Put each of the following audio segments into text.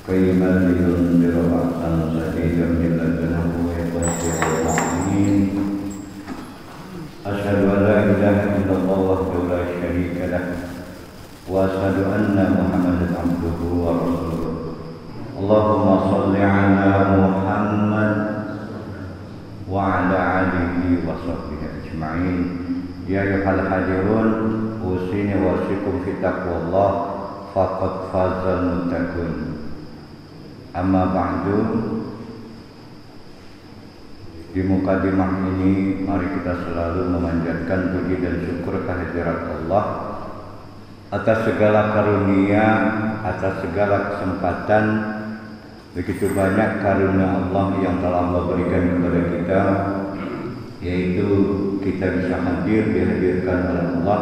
قيما لينذر بأسا شديدا من لدنه ويبشر المؤمنين أشهد أن لا إله إلا الله وحده لا شريك له وأشهد أن محمدا عبده ورسوله اللهم صل على محمد وعلى آله وصحبه أجمعين يا أيها الحاضرون أوصيني وأوصيكم في تقوى الله faqad fazal muttaqun. Amma ba'du. Di mukadimah ini mari kita selalu memanjatkan puji dan syukur kehadirat Allah atas segala karunia, atas segala kesempatan. Begitu banyak karunia Allah yang telah Allah berikan kepada kita, yaitu kita bisa dihadirkan oleh Allah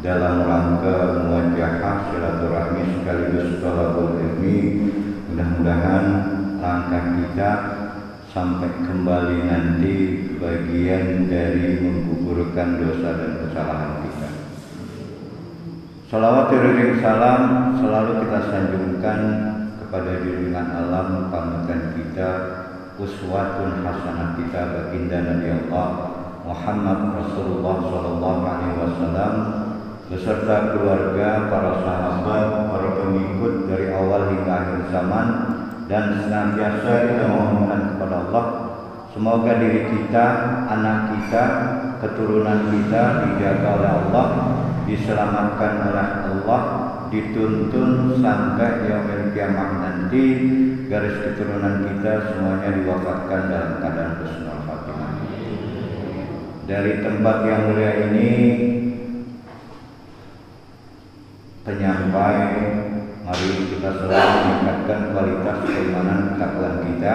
dalam rangka muwajahah silaturahmi sekaligus thalabul ilmi. Mudah-mudahan langkah kita sampai kembali nanti bagian dari menggugurkan dosa dan kesalahan kita. Salawat iring salam selalu kita sanjungkan kepada junjungan alam panutan kita, uswatun hasanah kita, baginda Nabi Allah Muhammad Rasulullah sallallahu alaihi wasallam beserta keluarga, para sahabat, para pengikut dari awal hingga akhir zaman, dan senantiasa kita memohonkan kepada Allah semoga diri kita, anak kita, keturunan kita dijaga oleh Allah, diselamatkan oleh Allah, dituntun sampai yaumil kiamah nanti, garis keturunan kita semuanya diwafatkan dalam keadaan husnul khatimah. Dari tempat yang mulia ini penyampai, mari kita selalu meningkatkan kualitas keimanan ketakwaan kita.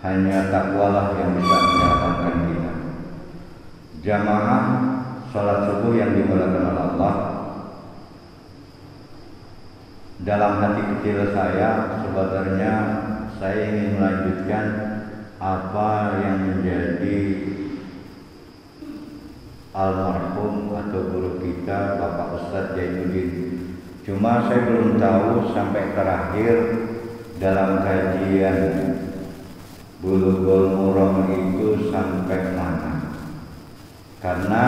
Hanya takwalah yang bisa menyelamatkan kita. Jamaah salat subuh yang dimuliakan oleh Allah, dalam hati kecil saya sebenarnya saya ingin melanjutkan apa yang menjadi almarhum atau guru kita Bapak Ustadz Jainuddin. Cuma saya belum tahu sampai terakhir dalam kajian Bulughul Maram itu sampai mana. Karena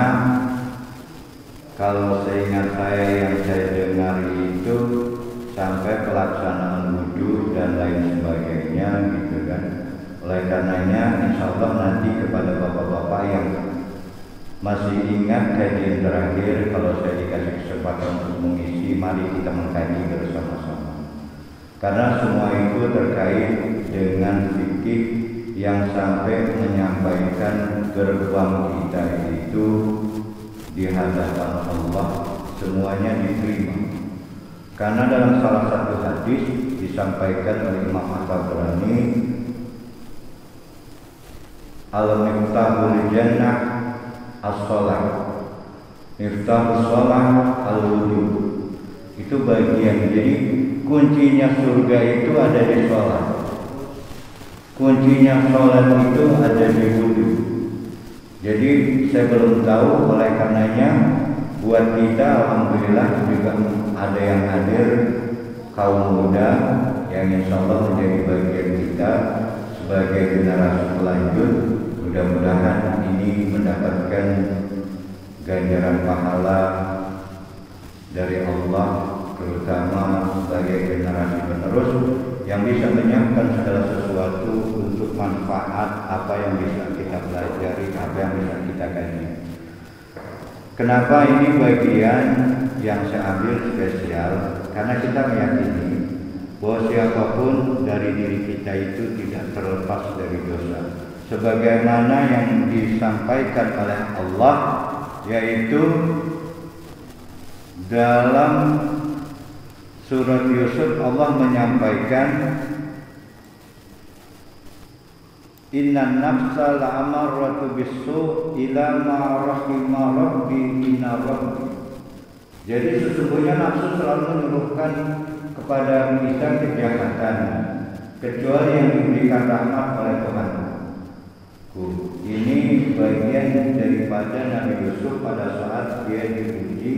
kalau seingat saya yang saya dengar itu sampai pelaksanaan wudhu dan lain sebagainya gitu kan. Oleh karenanya insya Allah nanti kepada bapak-bapak yang masih ingat kajian terakhir, kalau saya dikasih kesempatan untuk mengisi, mari kita mengkaji bersama-sama. Karena semua itu terkait dengan fikih yang sampai menyampaikan gerbang kita itu di hadapan Allah semuanya diterima. Karena dalam salah satu hadis disampaikan oleh Imam At-Tabrani, al-miftahul jannah as-sholat, miftahus sholat al-wudu. Itu bagian, jadi kuncinya surga itu ada di sholat, kuncinya sholat itu ada di wudu. Jadi saya belum tahu, oleh karenanya buat kita alhamdulillah juga ada yang hadir kaum muda yang insya Allah menjadi bagian kita sebagai generasi pelanjut. Mudah-mudahan ini mendapatkan ganjaran pahala dari Allah, terutama sebagai generasi penerus yang bisa menyiapkan segala sesuatu untuk manfaat apa yang bisa kita pelajari, apa yang bisa kita kaji. Kenapa ini bagian yang saya ambil spesial? Karena kita meyakini bahwa siapapun dari diri kita itu tidak terlepas dari dosa. Sebagaimana yang disampaikan oleh Allah, yaitu dalam surat Yusuf Allah menyampaikan, innan nafsa la'amarratu bis-su' ila ma rahima rabbi inna rabbi. Jadi sesungguhnya nafsu selalu menyuruhkan kepada kita kejahatan kecuali yang diberikan rahmat oleh Tuhan. Ini bagian daripada Nabi Yusuf pada saat dia diuji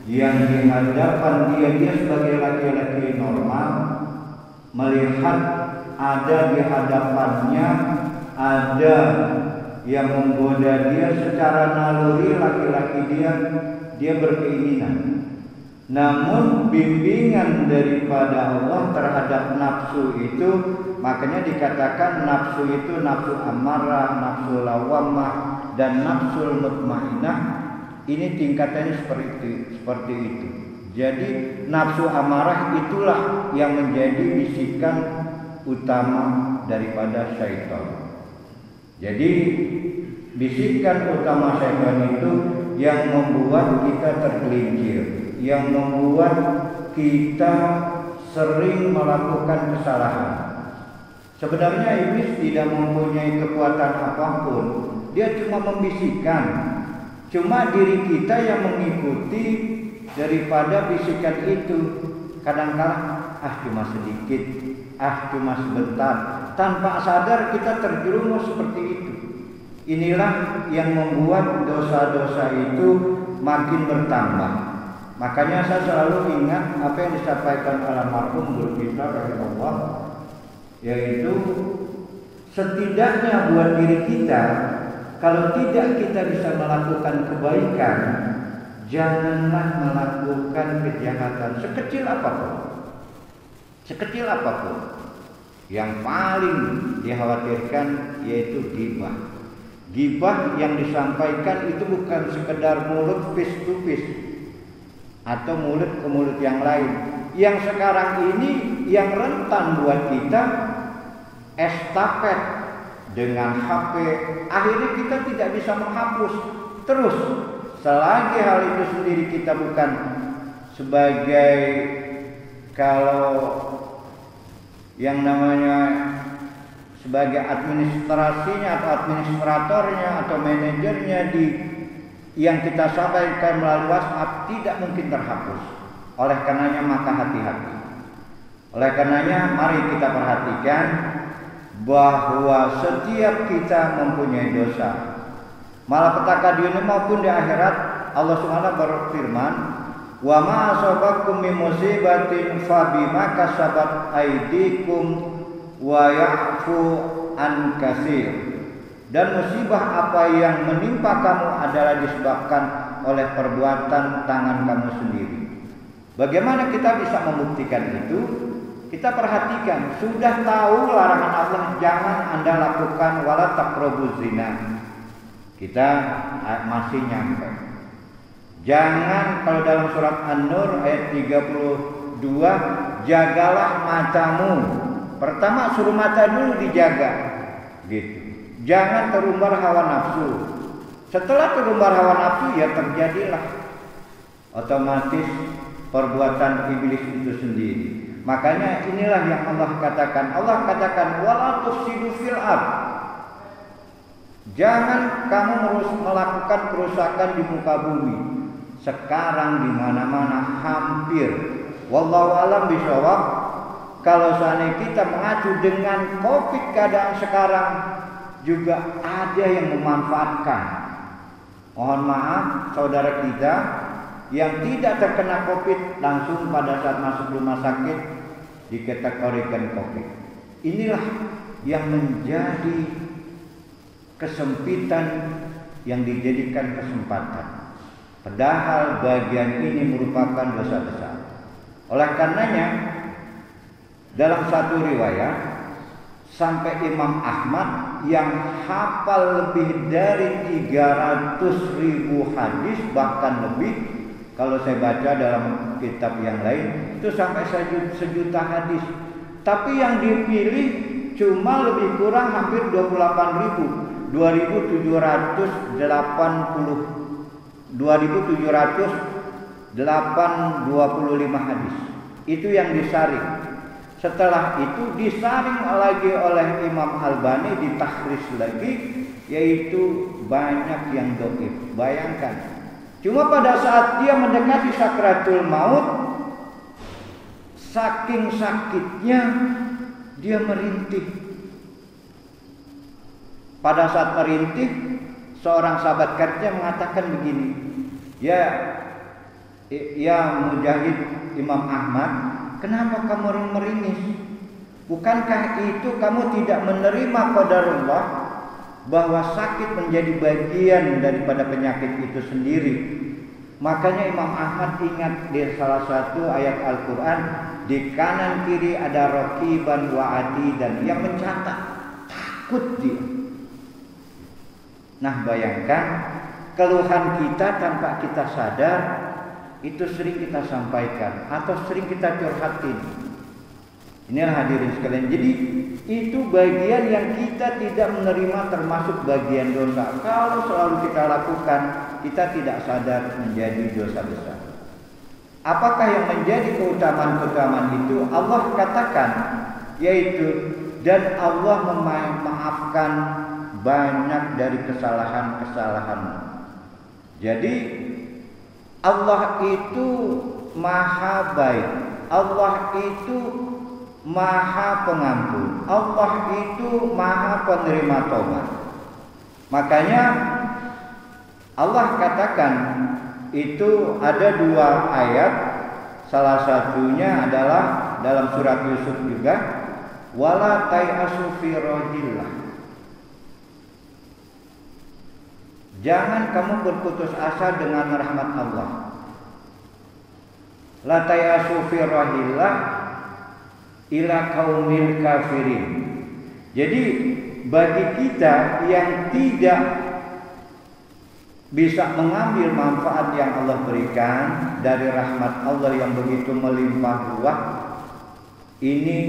yang di hadapan dia sebagai laki-laki normal melihat ada di hadapannya ada yang menggoda dia secara naluri, laki-laki dia berkeinginan. Namun bimbingan daripada Allah terhadap nafsu itu, makanya dikatakan nafsu itu nafsu amarah, nafsu lawamah, dan nafsu mutmainnah. Ini tingkatannya seperti itu. Jadi nafsu amarah itulah yang menjadi bisikan utama daripada syaitan. Jadi bisikan utama syaitan itu yang membuat kita tergelincir, yang membuat kita sering melakukan kesalahan. Sebenarnya iblis tidak mempunyai kekuatan apapun, dia cuma membisikkan. Cuma diri kita yang mengikuti daripada bisikan itu. Kadang-kadang cuma sedikit, cuma sebentar, tanpa sadar kita terjerumus seperti itu. Inilah yang membuat dosa-dosa itu makin bertambah. Makanya saya selalu ingat apa yang disampaikan oleh almarhum guru kita rahimahullah, yaitu setidaknya buat diri kita, kalau tidak kita bisa melakukan kebaikan, janganlah melakukan kejahatan sekecil apapun. Sekecil apapun. Yang paling dikhawatirkan yaitu ghibah. Ghibah yang disampaikan itu bukan sekedar mulut face to face atau mulut ke mulut yang lain. Yang sekarang ini yang rentan buat kita estafet dengan HP. Akhirnya kita tidak bisa menghapus. Terus selagi hal itu sendiri kita bukan sebagai kalau yang namanya sebagai administrasinya atau administratornya atau manajernya yang kita sampaikan melalui WhatsApp tidak mungkin terhapus. Oleh karenanya maka hati-hati. Oleh karenanya mari kita perhatikan bahwa setiap kita mempunyai dosa. Malapetaka di dunia maupun di akhirat, Allah Subhanahu berfirman, "Wa ma asabakum min musibatin fa bima kasabat aydikum wa ya'fu an katsir." Dan musibah apa yang menimpa kamu adalah disebabkan oleh perbuatan tangan kamu sendiri. Bagaimana kita bisa membuktikan itu? Kita perhatikan, sudah tahu larangan Allah jangan Anda lakukan wala taqrabuz zina. Kita masih nyampe. Jangan, kalau dalam surat An-Nur ayat 32, jagalah matamu. Pertama suruh mata dulu dijaga. Gitu. Jangan terumbar hawa nafsu. Setelah terumbar hawa nafsu ya terjadilah otomatis perbuatan iblis itu sendiri. Makanya inilah yang Allah katakan. Allah katakan wala tufsidu fil ardh. Jangan kamu melakukan kerusakan di muka bumi. Sekarang di mana-mana hampir. Wallahu a'lam bishawab. Kalau seandainya kita mengacu dengan Covid keadaan sekarang, juga ada yang memanfaatkan. Mohon maaf saudara kita yang tidak terkena Covid langsung pada saat masuk rumah sakit dikategorikan Covid. Inilah yang menjadi kesempitan yang dijadikan kesempatan. Padahal bagian ini merupakan dosa besar. Oleh karenanya dalam satu riwayat sampai Imam Ahmad yang hafal lebih dari 300.000 hadis, bahkan lebih kalau saya baca dalam kitab yang lain itu sampai 1 juta hadis. Tapi yang dipilih cuma lebih kurang hampir 28.000, 2.725 hadis. Itu yang disaring. Setelah itu disaring lagi oleh Imam Albani, ditakhris lagi, yaitu banyak yang dhaif. Bayangkan, cuma pada saat dia mendekati sakratul maut, saking sakitnya dia merintih. Pada saat merintih, seorang sahabat karibnya mengatakan begini, "Ya Ya Mujahid Imam Ahmad, kenapa kamu meringis? Bukankah itu kamu tidak menerima qadarullah bahwa sakit menjadi bagian daripada penyakit itu sendiri? Makanya Imam Ahmad ingat di salah satu ayat Al-Quran, di kanan kiri ada raqiban wa atidan yang mencatat, takut dia. Nah bayangkan keluhan kita tanpa kita sadar itu sering kita sampaikan atau sering kita curhatin. Inilah hadirin sekalian. Jadi itu bagian yang kita tidak menerima, termasuk bagian dosa. Kalau selalu kita lakukan, kita tidak sadar menjadi dosa besar. Apakah yang menjadi keutamaan-keutamaan itu? Allah katakan, yaitu dan Allah memaafkan banyak dari kesalahan-kesalahan. Jadi Allah itu maha baik, Allah itu maha pengampun, Allah itu maha penerima taubat. Makanya Allah katakan itu ada dua ayat, salah satunya adalah dalam surat Yusuf juga, wala tai'asu fi rohillah. Jangan kamu berputus asa dengan rahmat Allah. La tai'asu fi rohillah ila kaumil kafirin. Jadi bagi kita yang tidak bisa mengambil manfaat yang Allah berikan dari rahmat Allah yang begitu melimpah ruah, ini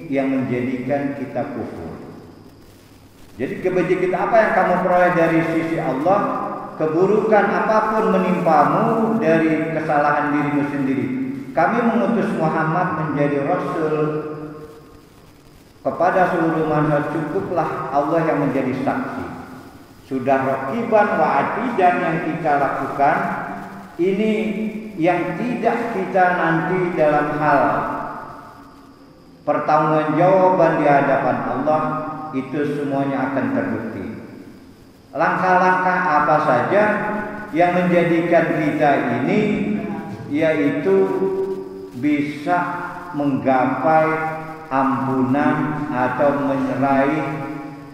yang menjadikan kita kufur. Jadi kebajikan kita, apa yang kamu peroleh dari sisi Allah, keburukan apapun menimpamu dari kesalahan dirimu sendiri. Kami mengutus Muhammad menjadi Rasul kepada seluruh manusia, cukuplah Allah yang menjadi saksi. Sudah raqiban wa atidan yang kita lakukan, ini yang tidak kita nanti dalam hal pertanggungjawaban di hadapan Allah, itu semuanya akan terbukti. Langkah-langkah apa saja yang menjadikan kita ini yaitu bisa menggapai ampunan atau menyeraih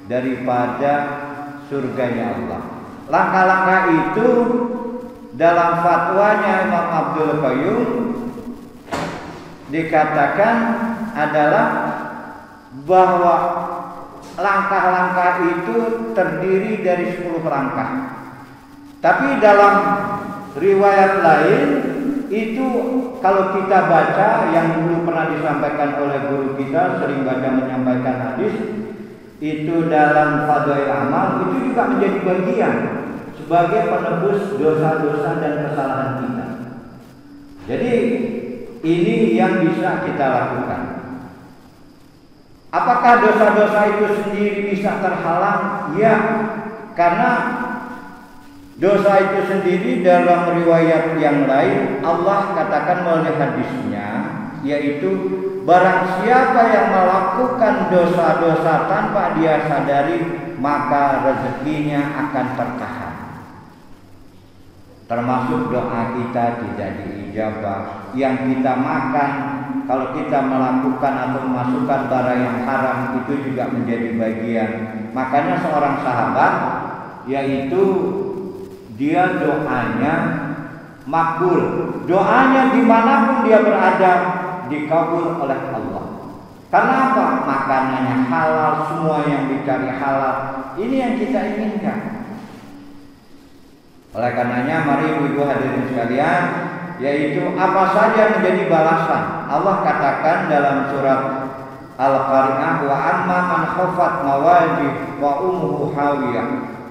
daripada surganya Allah. Langkah-langkah itu dalam fatwanya Imam Abdul Qayyum dikatakan adalah bahwa langkah-langkah itu terdiri dari 10 langkah. Tapi dalam riwayat lain itu kalau kita baca yang dulu pernah disampaikan oleh guru kita, sering baca menyampaikan hadis, itu dalam Fadhail Amal itu juga menjadi bagian sebagai penebus dosa-dosa dan kesalahan kita. Jadi ini yang bisa kita lakukan. Apakah dosa-dosa itu sendiri bisa terhalang? Ya, karena dosa itu sendiri dalam riwayat yang lain Allah katakan melalui hadisnya, yaitu barang siapa yang melakukan dosa-dosa tanpa dia sadari, maka rezekinya akan tertahan. Termasuk doa kita tidak diijabah, yang kita makan, kalau kita melakukan atau memasukkan barang yang haram itu juga menjadi bagian. Makanya seorang sahabat, yaitu dia doanya makbul, doanya dimanapun dia berada dikabul oleh Allah. Karena apa? Makanannya halal, semua yang dicari halal. Ini yang kita inginkan. Oleh karenanya mari ibu-ibu hadirin sekalian, yaitu apa saja menjadi balasan. Allah katakan dalam surat Al-Qari'ah, wa amma man khafat mawajib wa ummuhu hawiyah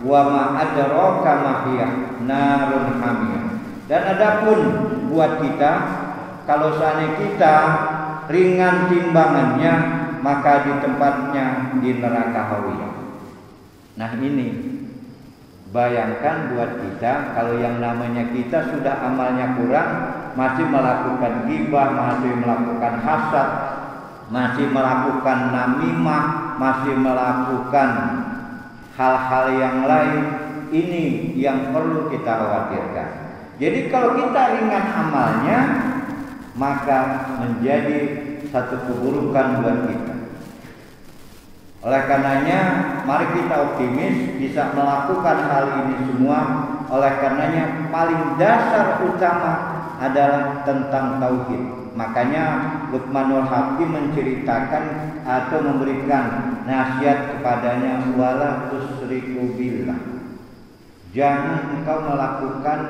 wa ma adraka ma hiya narun hamiyah. Dan adapun buat kita, kalau seandainya kita ringan timbangannya, maka di tempatnya di neraka hawiyah. Nah ini bayangkan buat kita, kalau yang namanya kita sudah amalnya kurang, masih melakukan ghibah, masih melakukan hasad, masih melakukan namimah, masih melakukan hal-hal yang lain, ini yang perlu kita khawatirkan. Jadi kalau kita ringan amalnya, maka menjadi satu keburukan buat kita. Oleh karenanya, mari kita optimis bisa melakukan hal ini semua. Oleh karenanya, paling dasar utama adalah tentang tauhid. Makanya Luqmanul Hakim menceritakan atau memberikan nasihat kepadanya, wala tusyriku billah. Jangan engkau melakukan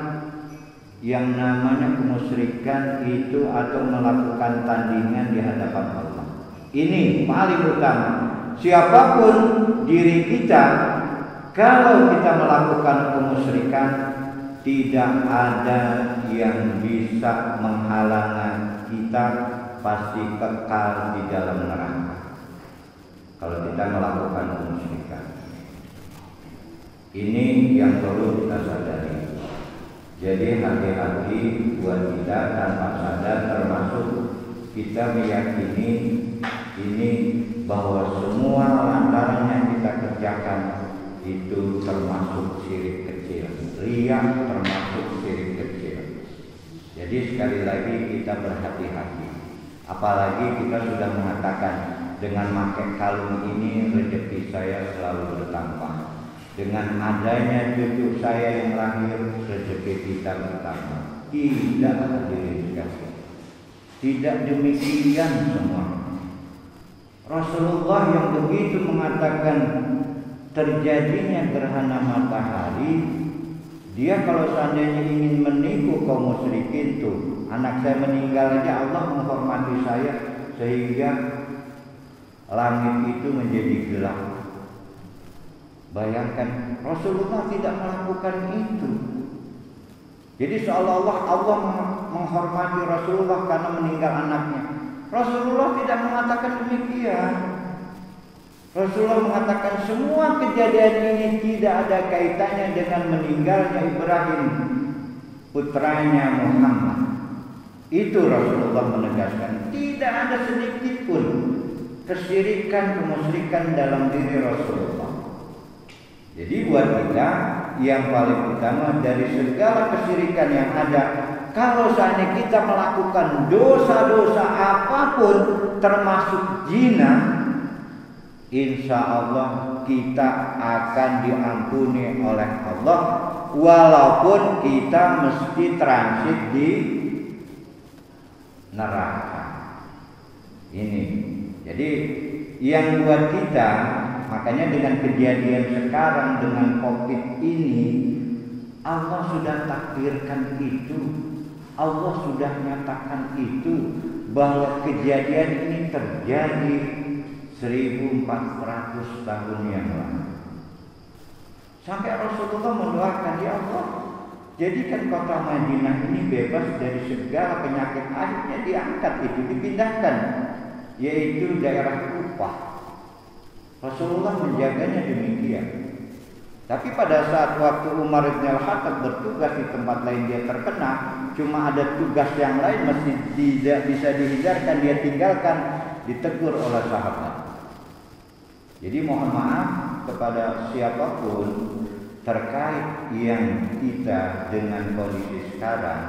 yang namanya kemusyrikan itu atau melakukan tandingan di hadapan Allah. Ini paling utama. Siapapun diri kita, kalau kita melakukan kemusyrikan, tidak ada yang bisa menghalangi kita, pasti kekal di dalam neraka. Kalau kita melakukan kemusyrikan, ini yang perlu kita sadari. Jadi hati-hati buat kita tanpa sadar, termasuk kita meyakini ini bahwa semua lantaran yang kita kerjakan itu termasuk syirik kecil. Riya termasuk syirik kecil. Jadi sekali lagi kita berhati-hati. Apalagi kita sudah mengatakan dengan pakai kalung ini rezeki saya selalu bertambah. Dengan adanya cucu saya yang lahir, rezeki kita bertambah. Tidak hadirin sekalian. Tidak demikian semua. Rasulullah yang begitu mengatakan terjadinya gerhana matahari, dia kalau seandainya ingin menipu kaum musyrikin tuh, anak saya meninggal aja Allah menghormati saya sehingga langit itu menjadi gelap. Bayangkan, Rasulullah tidak melakukan itu. Jadi seolah-olah Allah menghormati Rasulullah karena meninggal anaknya. Rasulullah tidak mengatakan demikian. Rasulullah mengatakan semua kejadian ini tidak ada kaitannya dengan meninggalnya Ibrahim, putranya Muhammad. Itu Rasulullah menegaskan, tidak ada sedikit pun kesyirikan, kemusyrikan dalam diri Rasulullah. Jadi buat kita yang paling utama dari segala kesyirikan yang ada, kalau seandainya kita melakukan dosa-dosa apapun termasuk zina, insya Allah kita akan diampuni oleh Allah, walaupun kita mesti transit di neraka. Ini jadi yang buat kita, makanya dengan kejadian sekarang dengan COVID ini, Allah sudah takdirkan itu, Allah sudah nyatakan itu, bahwa kejadian ini terjadi 1400 tahun yang lalu. Sampai Rasulullah mendoakan, ya Allah, jadikan kota Madinah ini bebas dari segala penyakit. Akhirnya diangkat itu, dipindahkan, yaitu daerah Kufah. Rasulullah menjaganya demikian. Tapi pada saat waktu Umar bin Al-Khattab bertugas di tempat lain, dia terkena, cuma ada tugas yang lain masih tidak bisa dihindarkan, dia tinggalkan, ditegur oleh sahabat. Jadi mohon maaf kepada siapapun terkait yang kita dengan kondisi sekarang,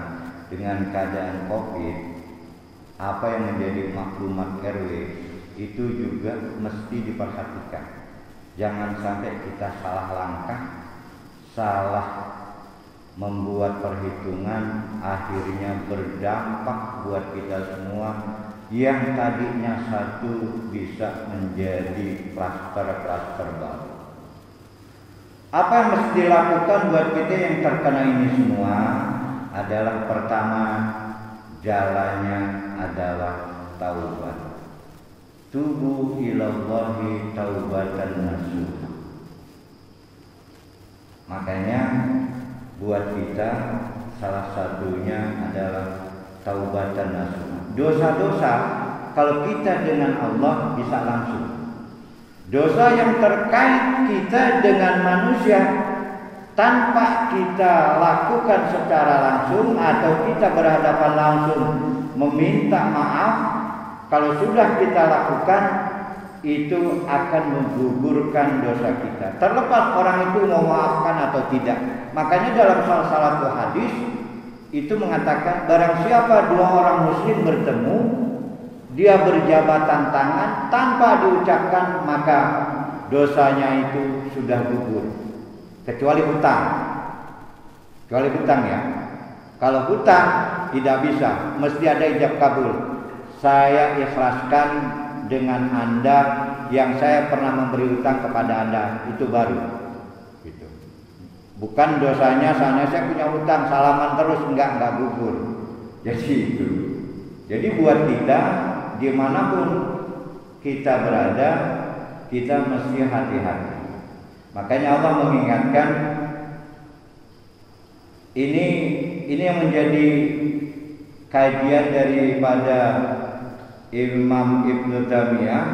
dengan keadaan COVID, apa yang menjadi maklumat RW itu juga mesti diperhatikan. Jangan sampai kita salah langkah, salah membuat perhitungan, akhirnya berdampak buat kita semua, yang tadinya satu bisa menjadi klaster-klaster baru. Apa yang mesti dilakukan buat kita yang terkena ini semua adalah, pertama, jalannya adalah taubat. Tubu ilallahi taubatan nasuha. Makanya buat kita salah satunya adalah taubatan nasuha. Dosa-dosa kalau kita dengan Allah bisa langsung. Dosa yang terkait kita dengan manusia tanpa kita lakukan secara langsung atau kita berhadapan langsung meminta maaf, kalau sudah kita lakukan itu akan menggugurkan dosa kita, terlepas orang itu mau maafkan atau tidak. Makanya dalam salah satu hadis itu mengatakan barang siapa dua orang muslim bertemu, dia berjabatan tangan tanpa diucapkan, maka dosanya itu sudah gugur. Kecuali hutang. Kecuali hutang ya. Kalau hutang tidak bisa, mesti ada ijab kabul. Saya ikhlaskan dengan Anda yang saya pernah memberi hutang kepada Anda, itu baru. Gitu. Bukan dosanya saya punya hutang, salaman terus, enggak gugur. Jadi itu. Jadi buat kita dimanapun kita berada, kita mesti hati-hati. Makanya Allah mengingatkan, ini yang menjadi kajian daripada Imam Ibnu Taimiyah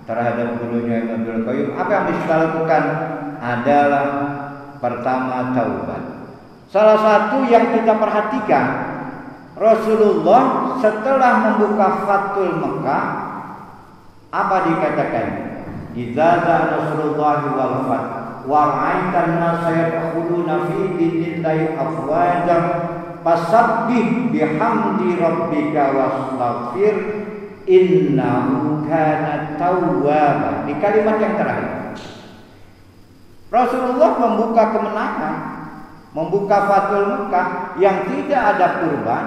terhadap gurunya Imam Ibnu Qayyim. Apa yang bisa lakukan adalah pertama taubat. Salah satu yang kita perhatikan, Rasulullah setelah membuka Fathul Mekah, apa dikatakan? Idza za'a Nasrullahi wal fath wa ra'aitan nasa yadkhuluna fi dinillahi afwajan fasabbih bihamdi rabbika wastaghfir innahu kana tawwaba. Di kalimat yang terakhir Rasulullah membuka kemenangan, membuka Fathul Mekah yang tidak ada kurban,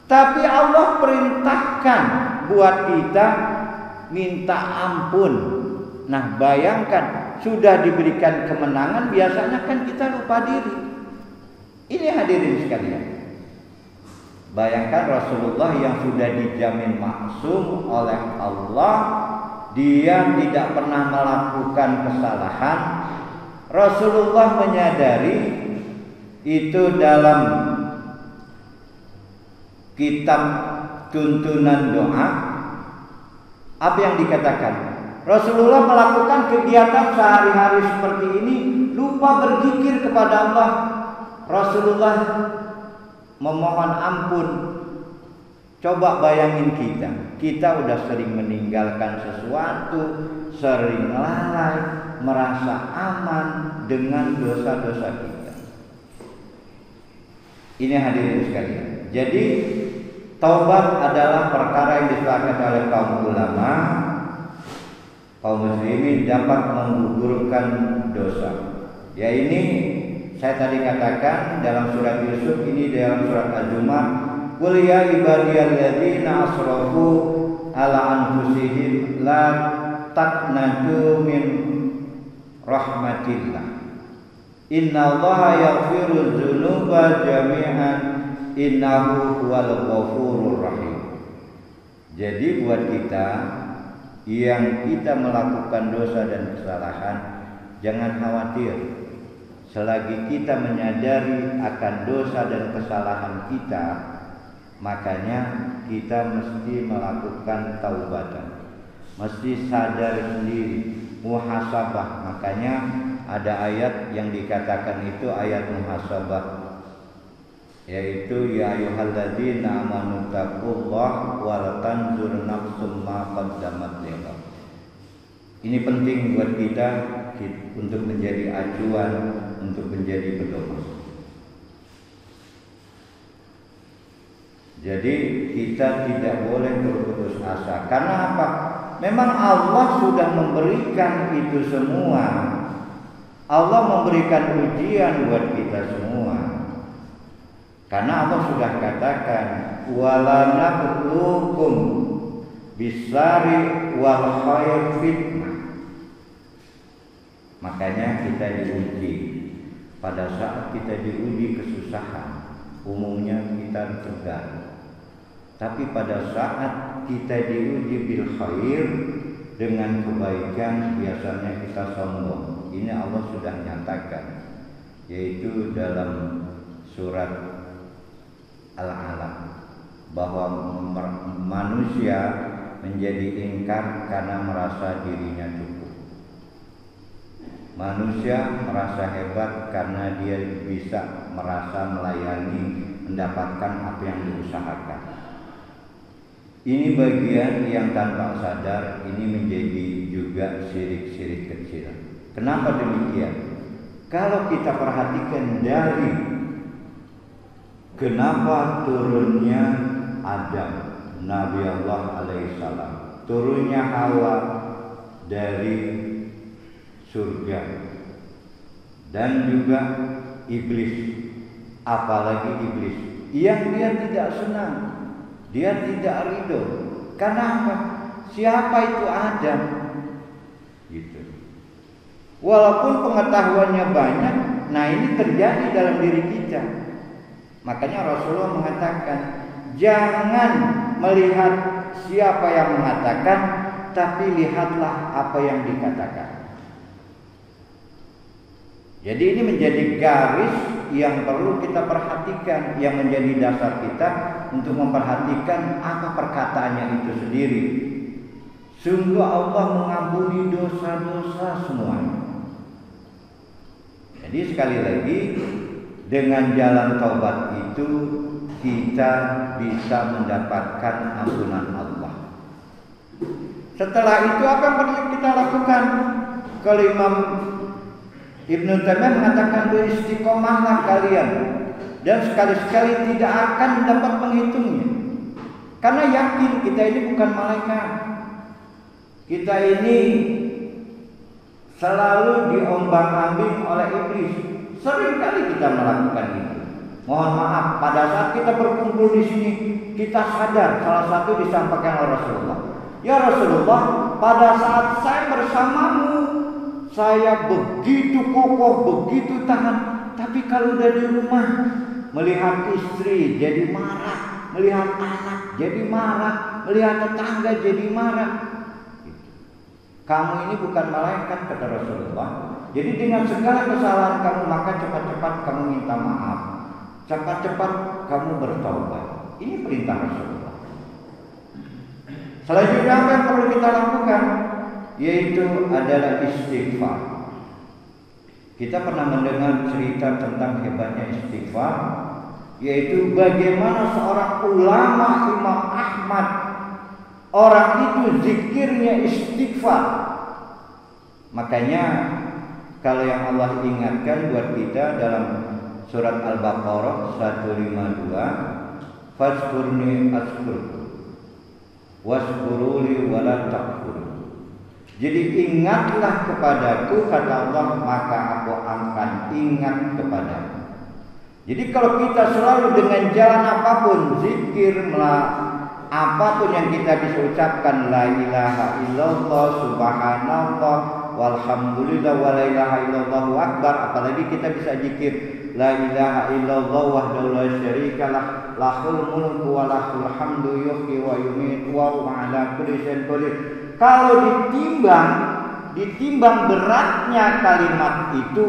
tapi Allah perintahkan buat kita minta ampun. Nah, bayangkan sudah diberikan kemenangan, biasanya kan kita lupa diri. Ini hadirin sekalian, bayangkan Rasulullah yang sudah dijamin maksum oleh Allah, dia tidak pernah melakukan kesalahan. Rasulullah menyadari itu dalam kitab tuntunan doa. Apa yang dikatakan? Rasulullah melakukan kegiatan sehari-hari seperti ini, lupa berzikir kepada Allah. Rasulullah memohon ampun. Coba bayangin kita udah sering meninggalkan sesuatu, sering lalai, merasa aman dengan dosa-dosa kita. Ini hadirin sekalian. Jadi taubat adalah perkara yang disepakati oleh kaum ulama, kaum muslimin dapat menggugurkan dosa. Ya, ini saya tadi katakan dalam surat Yusuf, ini dalam surat Az-Zumar, qul ya ibadiyalladzina asrafu ala anfusihim la taqnatu min rahmatillah innallaha yaghfiru dzunuba jami'an innahu huwal ghafurur rahim. Jadi buat kita yang kita melakukan dosa dan kesalahan, jangan khawatir. Selagi kita menyadari akan dosa dan kesalahan kita, makanya kita mesti melakukan taubatan, mesti sadar sendiri, muhasabah. Makanya ada ayat yang dikatakan itu ayat muhasabah, yaitu ya ayyuhalladzina amanu taqullaha wal tanzur nafsum ma qaddamat lighad. Ini penting buat kita untuk menjadi acuan, untuk menjadi pedoman. Jadi kita tidak boleh berputus asa. Karena apa? Memang Allah sudah memberikan itu semua. Allah memberikan ujian buat kita semua. Karena Allah sudah katakan wala nabluukum bisari wal khair fitnah. Makanya kita diuji. Pada saat kita diuji kesusahan, umumnya kita tegar. Tapi pada saat kita diuji bil khair, dengan kebaikan, biasanya kita sombong. Ini Allah sudah nyatakan, yaitu dalam surat Al-Alaq, bahwa manusia menjadi ingkar karena merasa dirinya cukup. Manusia merasa hebat karena dia bisa merasa melayani, mendapatkan apa yang diusahakan. Ini bagian yang tanpa sadar ini menjadi juga syirik-syirik kecil. Kenapa demikian? Kalau kita perhatikan dari Kenapa turunnya Adam, Nabi Allah alaihissalam, turunnya Hawa dari surga, dan juga iblis, apalagi iblis yang dia tidak senang, dia tidak ridho. Kenapa? Siapa itu Adam? Gitu. Walaupun pengetahuannya banyak, nah ini terjadi dalam diri kita. Makanya Rasulullah mengatakan, jangan melihat siapa yang mengatakan, tapi lihatlah apa yang dikatakan. Jadi ini menjadi garis yang perlu kita perhatikan, yang menjadi dasar kita untuk memperhatikan apa perkataannya itu sendiri. Sungguh Allah mengampuni dosa-dosa semuanya. Jadi sekali lagi, dengan jalan taubat itu kita bisa mendapatkan ampunan Allah. Setelah itu apa yang perlu kita lakukan? Kalau Imam Ibnu Taimiyah mengatakan, beristiqomahlah kalian, dan sekali-sekali tidak akan dapat menghitungnya. Karena yakin kita ini bukan malaikat. Kita ini selalu diombang-ambing oleh iblis. Sering kali kita melakukan itu. Mohon maaf, pada saat kita berkumpul di sini, kita sadar salah satu disampaikan oleh Rasulullah. Ya Rasulullah, pada saat saya bersamamu, saya begitu kokoh, begitu tahan. Tapi kalau udah di rumah, melihat istri jadi marah, melihat anak jadi marah, melihat tetangga jadi marah. Kamu ini bukan malaikat, kata Rasulullah. Jadi dengan segala kesalahan kamu, maka cepat-cepat kamu minta maaf, cepat-cepat kamu bertobat. Ini perintah Rasulullah. Selanjutnya apa yang perlu kita lakukan? Yaitu adalah istighfar. Kita pernah mendengar cerita tentang hebatnya istighfar, yaitu bagaimana seorang ulama Imam Ahmad, orang itu zikirnya istighfar. Makanya kalau yang Allah ingatkan buat kita dalam surat Al-Baqarah 152, fazkurni azkurkum wazkuruli wala takfurun. Jadi ingatlah kepadaku, kata Allah, maka aku akan ingat kepadamu. Jadi kalau kita selalu dengan jalan apapun, zikir, apapun yang kita bisa ucapkan, la ilaha illallah, subhanallah, walhamdulillah, wa la ilaha illallah akbar. Apalagi kita bisa zikir, la ilaha illallah wahdahu la syarikalah, lahul mulku wa lahul hamdu, yuhyi wa yumiitu wa huwa ala kulli syai'in qadir. Kalau ditimbang beratnya kalimat itu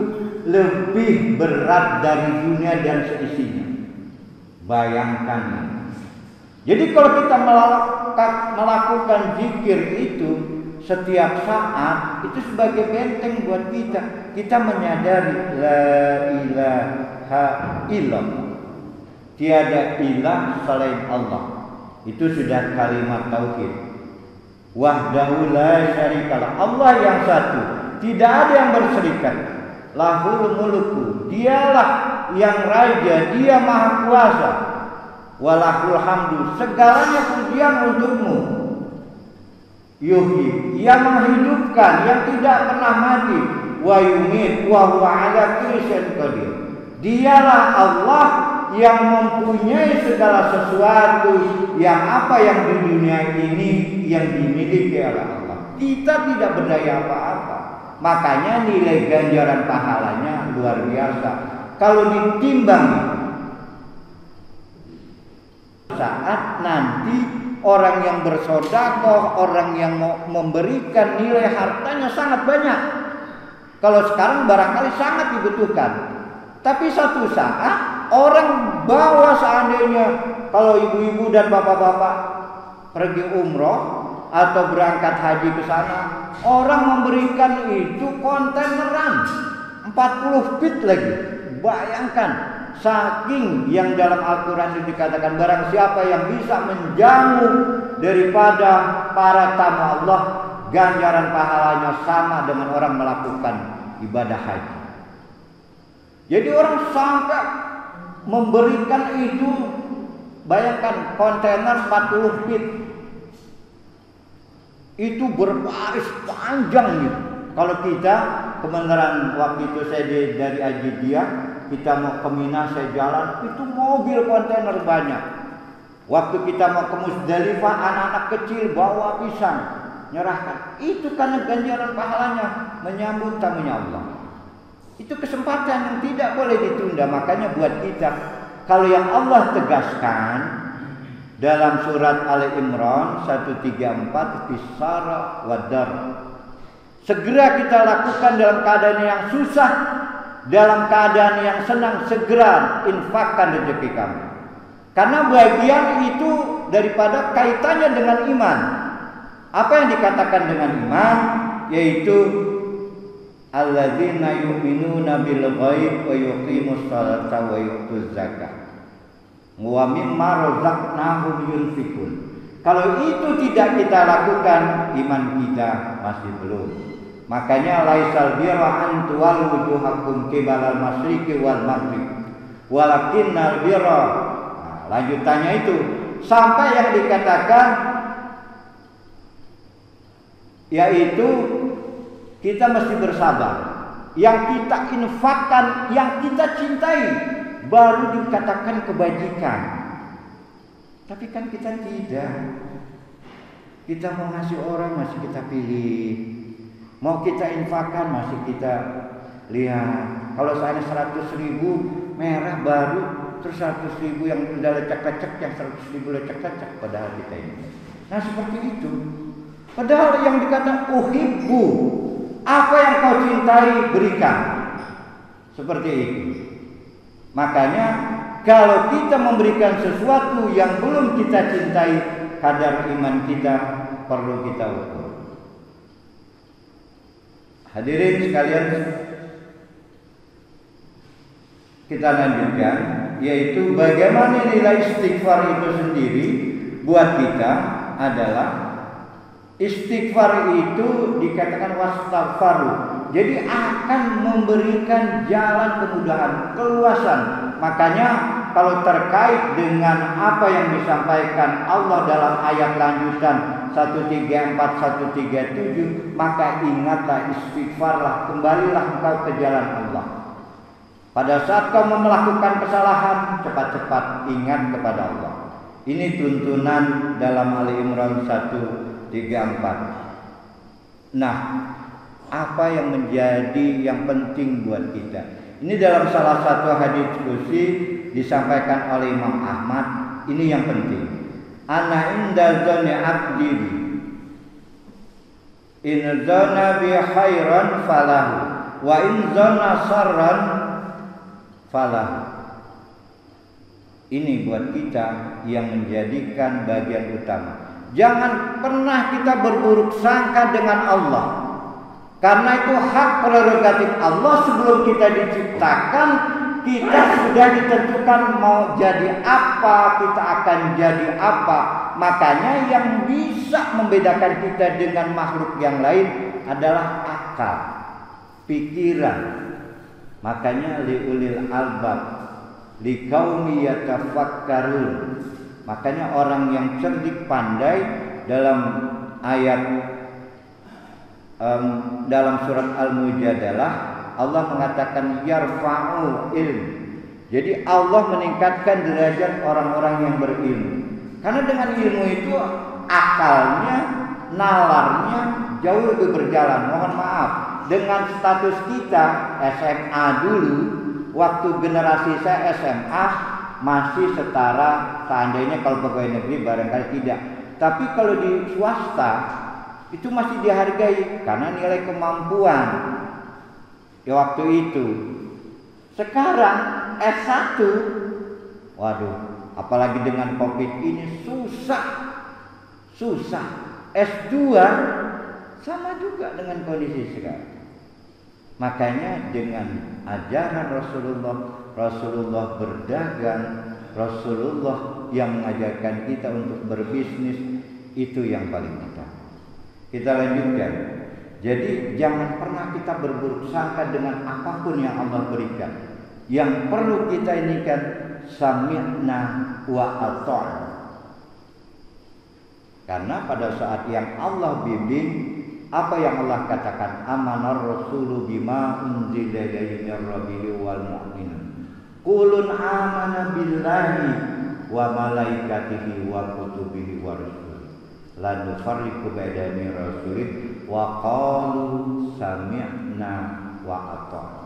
lebih berat dari dunia dan seisinya. Bayangkan. Jadi kalau kita melakukan zikir itu setiap saat, itu sebagai benteng buat kita. Kita menyadari la ilaha illallah, tiada ilah selain Allah. Itu sudah kalimat tauhid. Wahdahu la syarikalah, Allah yang satu, tidak ada yang berserikat. Lahul mulku, dialah yang raja, dia maha kuasa. Walahul hamdu, segalanya pujian untukmu. Yuhyi, yang menghidupkan, yang tidak pernah mati. Wa yumit, wa huwa ala kulli syai'in qadir. Dialah Allah yang mempunyai segala sesuatu, yang apa yang di dunia ini yang dimiliki oleh Allah. Kita tidak berdaya apa-apa. Makanya nilai ganjaran pahalanya luar biasa. Kalau ditimbang saat nanti orang yang bersedekah, orang yang mau memberikan, nilai hartanya sangat banyak. Kalau sekarang barangkali sangat dibutuhkan. Tapi satu saat orang bawa, seandainya kalau ibu-ibu dan bapak-bapak pergi umroh atau berangkat haji ke sana, orang memberikan itu kontaineran 40 feet lagi. Bayangkan, saking yang dalam Al-Quran itu dikatakan, barang siapa yang bisa menjamu daripada para tamu Allah, ganjaran pahalanya sama dengan orang melakukan ibadah haji. Jadi orang sampai memberikan itu, bayangkan kontainer 40 feet itu berbaris panjang gitu. Kalau kita kebenaran waktu itu saya dari Ajidia, kita mau ke Mina, saya jalan, itu mobil kontainer banyak. Waktu kita mau ke Musdalifah, anak-anak kecil bawa pisang, nyerahkan. Itu karena ganjaran pahalanya menyambut tamunya Allah. Itu kesempatan yang tidak boleh ditunda. Makanya buat kita, kalau yang Allah tegaskan dalam surat Ali Imran 134, Bisara wadar, segera kita lakukan dalam keadaan yang susah, dalam keadaan yang senang, segera infakkan rezeki kami. Karena bagian itu daripada kaitannya dengan iman. Apa yang dikatakan dengan iman? Yaitu alladzina yu'minuna bil ghaib wa yuqimus sholata wa yu'tuz zakah wa mimma razaqnahum yunfikun. Kalau itu tidak kita lakukan, iman kita masih belum. Makanya laisal birra an tuwallu wujuhakum qibalal masyriqi wal maghrib walakinnal birra. Lanjutannya itu sampai yang dikatakan yaitu kita mesti bersabar. Yang kita infakkan, yang kita cintai, baru dikatakan kebajikan. Tapi kan kita tidak. Kita mau ngasih orang masih kita pilih, mau kita infakkan masih kita lihat. Kalau saya 100.000 merah baru, terus 100.000 yang udah lecek-lecek, yang 100.000 lecek-lecek, padahal kita ini. Nah seperti itu. Padahal yang dikatakan uhibbu, apa yang kau cintai berikan. Seperti itu. Makanya kalau kita memberikan sesuatu yang belum kita cintai, kadar iman kita perlu kita ukur. Hadirin sekalian, kita lanjutkan, yaitu bagaimana nilai istighfar itu sendiri buat kita adalah istighfar itu dikatakan wastaghfaru. Jadi akan memberikan jalan kemudahan, keluasan. Makanya kalau terkait dengan apa yang disampaikan Allah dalam ayat lanjutan 134, 137, maka ingatlah, istighfarlah, kembalilah engkau ke jalan Allah. Pada saat kamu melakukan kesalahan, cepat-cepat ingat kepada Allah. Ini tuntunan dalam Ali Imran 134. Nah, apa yang menjadi yang penting buat kita? Ini dalam salah satu hadis qudsi disampaikan oleh Imam Ahmad. Ini yang penting. Ana inda dzanni abdi in dzanna bi khairan falahu wa in dzanna sarran falahu. Ini buat kita yang menjadikan bagian utama. Jangan pernah kita berburuk sangka dengan Allah. Karena itu hak prerogatif Allah. Sebelum kita diciptakan, kita sudah ditentukan mau jadi apa, kita akan jadi apa. Makanya yang bisa membedakan kita dengan makhluk yang lain adalah akal, pikiran. Makanya liulil albab, liqaumi yatafakkarun. Makanya orang yang cerdik pandai dalam ayat dalam surat Al-Mujadalah Allah mengatakan yarfa'u ilm. Jadi Allah meningkatkan derajat orang-orang yang berilmu. Karena dengan ilmu itu akalnya, nalarnya jauh lebih berjalan. Mohon maaf, dengan status kita SMA dulu, waktu generasi saya SMA masih setara, seandainya kalau pegawai negeri barangkali tidak. Tapi kalau di swasta itu masih dihargai karena nilai kemampuan ya waktu itu. Sekarang S1, waduh, apalagi dengan COVID ini susah. S2 sama juga dengan kondisi sekarang. Makanya dengan ajaran Rasulullah berdagang, Rasulullah yang mengajarkan kita untuk berbisnis, itu yang paling utama. Kita lanjutkan. Jadi jangan pernah kita berburuk sangka dengan apapun yang Allah berikan. Yang perlu kita inikan sami'na wa ata'na. Karena pada saat yang Allah bimbing, apa yang Allah katakan, amanar rasulu bima unzila ilaihi min rabbihi wal mu'minun qulun amana billahi wa malaikatihi wa kutubihi wa rusulihi la nufarriqu baina rasulih wa qalu sami'na wa ata'na.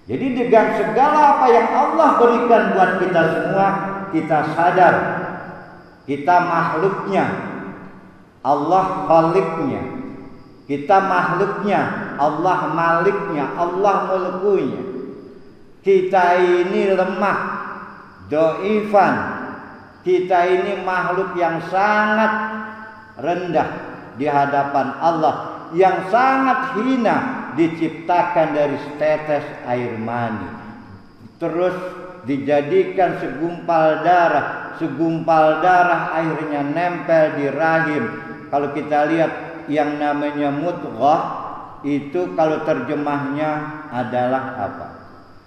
Jadi dengan segala apa yang Allah berikan buat kita semua, kita sadar kita makhluknya, Allah khaliknya. Kita makhluknya, Allah maliknya, Allah mulkunya. Kita ini lemah, doifan. Kita ini makhluk yang sangat rendah di hadapan Allah, yang sangat hina, diciptakan dari setetes air mani, terus dijadikan segumpal darah akhirnya nempel di rahim. Kalau kita lihat yang namanya mudghah itu, kalau terjemahnya adalah apa?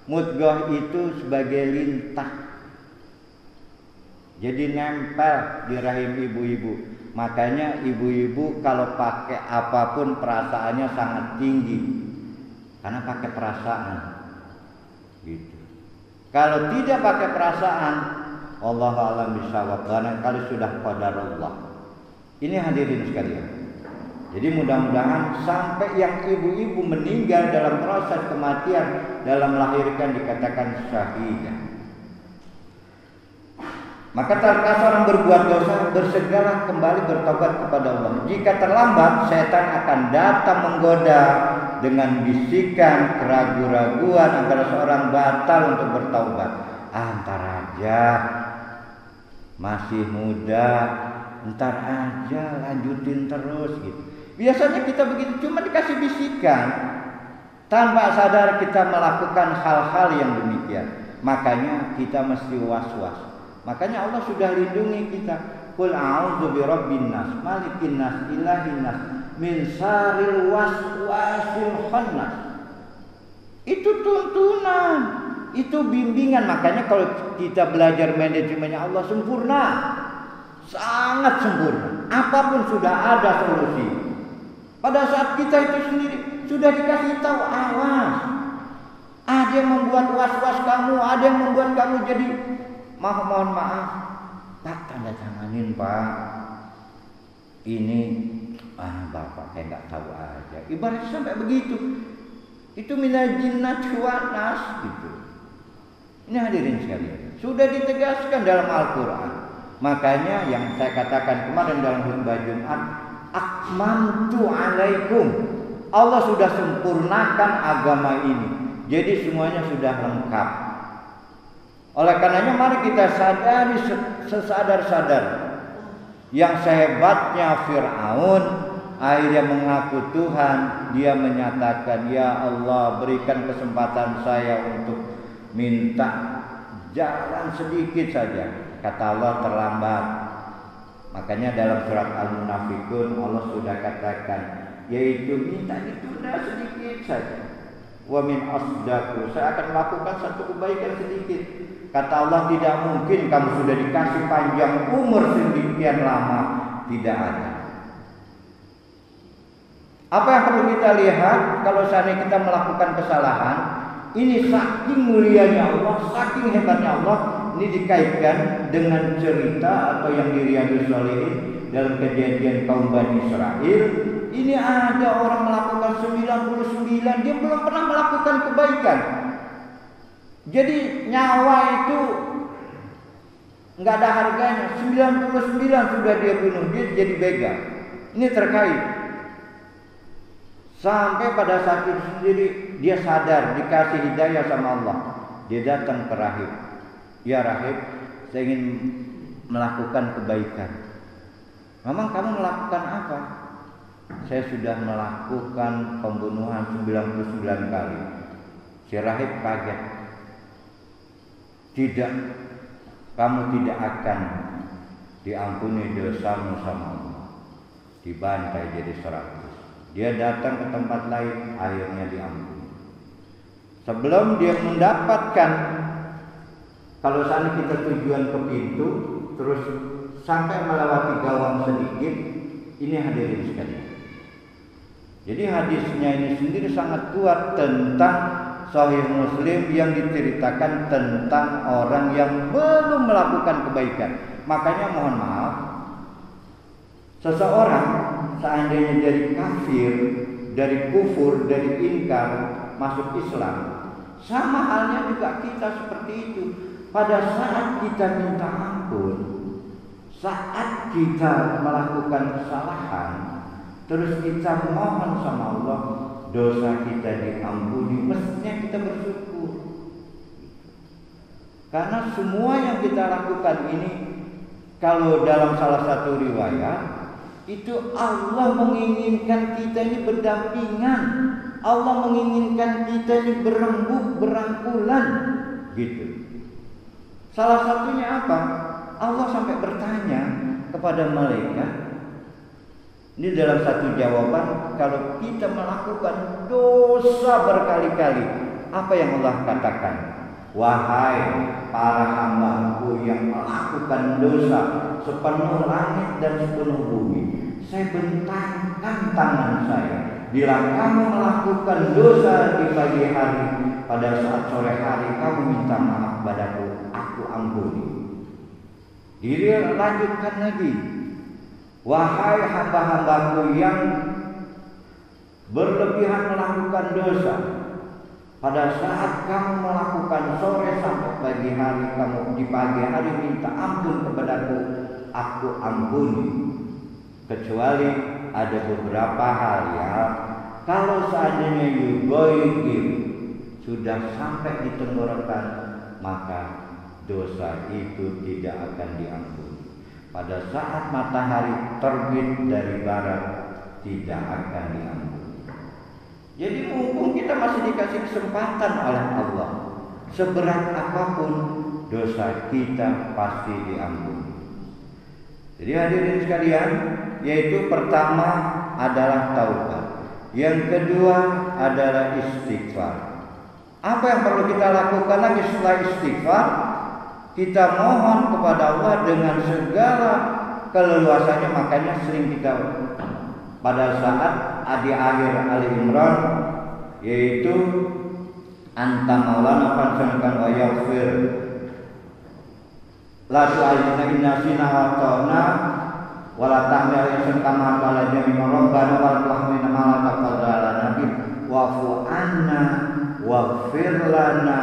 Mudghah itu sebagai lintah, jadi nempel di rahim ibu-ibu. Makanya ibu-ibu kalau pakai apapun perasaannya sangat tinggi, karena pakai perasaan gitu. Kalau tidak pakai perasaan, Allahu a'lam bishawab, barangkali sudah qadarullah. Ini hadirin sekalian. Jadi mudah-mudahan sampai yang ibu-ibu meninggal dalam proses kematian, dalam melahirkan dikatakan syahidah. Maka tatkala seorang berbuat dosa, bersegeralah kembali bertobat kepada Allah. Jika terlambat, setan akan datang menggoda dengan bisikan, keraguan-raguan agar seorang batal untuk bertaubat. Ntar aja, masih muda, ntar aja, lanjutin terus gitu. Biasanya kita begitu, cuma dikasih bisikan, tanpa sadar kita melakukan hal-hal yang demikian. Makanya kita mesti was-was. Makanya Allah sudah lindungi kita. Qul a'udzu birabbin nas, malikin nas, ilahin nas, min syarril waswasil khannas. Itu tuntunan, itu bimbingan. Makanya kalau kita belajar manajemennya Allah sempurna, sangat sempurna. Apapun sudah ada solusi. Pada saat kita itu sendiri sudah dikasih tahu, awas. Ada yang membuat was-was kamu, ada yang membuat kamu jadi mohon maaf, Pak, tanda tanganin Pak. Ini Bapak kayak nggak tahu aja. Ibaratnya sampai begitu. Itu minal jinnati wan nas gitu. Ini hadirin sekalian, sudah ditegaskan dalam Al-Quran. Makanya yang saya katakan kemarin dalam khutbah Jumat, akmaltu alaikum. Allah sudah sempurnakan agama ini. Jadi semuanya sudah lengkap. Oleh karenanya mari kita sadari sesadar-sadar. Yang sehebatnya Fir'aun akhirnya mengaku Tuhan. Dia menyatakan, ya Allah, berikan kesempatan saya untuk minta jalan sedikit saja. Kata Allah, terlambat. Makanya dalam surat Al-Munafikun Allah sudah katakan, yaitu minta ditunda sedikit saja. Wa min asdaku, saya akan melakukan satu kebaikan sedikit. Kata Allah, tidak mungkin kamu sudah dikasih panjang umur sedemikian lama. Tidak ada. Apa yang perlu kita lihat kalau seandainya kita melakukan kesalahan, ini saking mulianya Allah, saking hebatnya Allah. Ini dikaitkan dengan cerita atau yang di Riyadhus Shalihin dalam kejadian kaum Bani Israel. Ini ada orang melakukan 99, dia belum pernah melakukan kebaikan. Jadi nyawa itu nggak ada harganya. 99 sudah dia bunuh, dia jadi begal. Ini terkait. Sampai pada saat itu sendiri dia sadar, dikasih hidayah sama Allah. Dia datang ke rahib. Ya rahib, saya ingin melakukan kebaikan. Memang kamu melakukan apa? Saya sudah melakukan pembunuhan 99 kali. Si rahib kaget. Tidak, kamu tidak akan diampuni dosamu sama Allah. Dibantai jadi 100. Dia datang ke tempat lain, akhirnya diampuni. Sebelum dia mendapatkan Kalau seandainya kita tujuan ke pintu, terus sampai melewati gawang sedikit, ini hadirin sekalian. Jadi hadisnya ini sendiri sangat kuat tentang Sahih Muslim yang diceritakan tentang orang yang belum melakukan kebaikan. Makanya mohon maaf, seseorang seandainya dari kafir, dari kufur, dari ingkar masuk Islam, sama halnya juga kita seperti itu. Pada saat kita minta ampun, saat kita melakukan kesalahan, terus kita mohon sama Allah, dosa kita diampuni, mestinya kita bersyukur. Karena semua yang kita lakukan ini, kalau dalam salah satu riwayat, itu Allah menginginkan kita ini berdampingan, Allah menginginkan kita ini berembuk, berangkulan, gitu. Salah satunya apa? Allah sampai bertanya kepada malaikat. Ini dalam satu jawaban, kalau kita melakukan dosa berkali-kali, apa yang Allah katakan? Wahai para hamba-Ku yang melakukan dosa sepenuh langit dan sepenuh bumi, saya bentangkan tangan saya. Bila kamu melakukan dosa di pagi hari, pada saat sore hari kamu minta maaf padaku, aku ampuni. Dia lanjutkan lagi, wahai hamba-hambaku yang berlebihan melakukan dosa, pada saat kamu melakukan sore sampai pagi hari, kamu di pagi hari minta ampun kepadaku, aku ampuni. Kecuali ada beberapa hal ya, kalau seandainya yugoyim sudah sampai di tenggorokan, maka dosa itu tidak akan diampuni. Pada saat matahari terbit dari barat, tidak akan diampuni. Jadi mumpung kita masih dikasih kesempatan oleh Allah, seberat apapun dosa kita pasti diampuni. Jadi hadirin sekalian, yaitu pertama adalah taubat, yang kedua adalah istighfar. Apa yang perlu kita lakukan lagi setelah istighfar? Kita mohon kepada Allah dengan segala keleluasannya. Makanya sering kita pada saat di akhir Ali Imran, yaitu anta maulana fansankan wa yaghfir la tu'ayyina inna sina wa ta'na wa la tahmil insan kama qala jami'a rabbana wa la tahmilna ma la taqaddara nabi wa'fu anna waghfir lana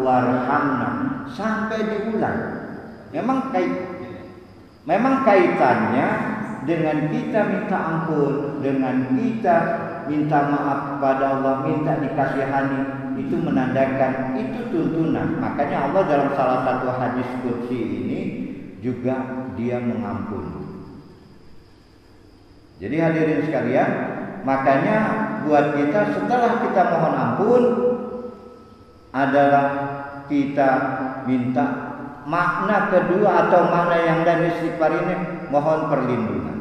warhamna, sampai diulang. Memang kaitannya dengan kita minta ampun, dengan kita minta maaf kepada Allah, minta dikasihani, itu menandakan itu tuntunan. Makanya Allah dalam salah satu hadis qudsi ini juga Dia mengampuni. Jadi hadirin sekalian, makanya buat kita setelah kita mohon ampun adalah kita minta makna kedua atau makna yang dari istighfar ini, mohon perlindungan.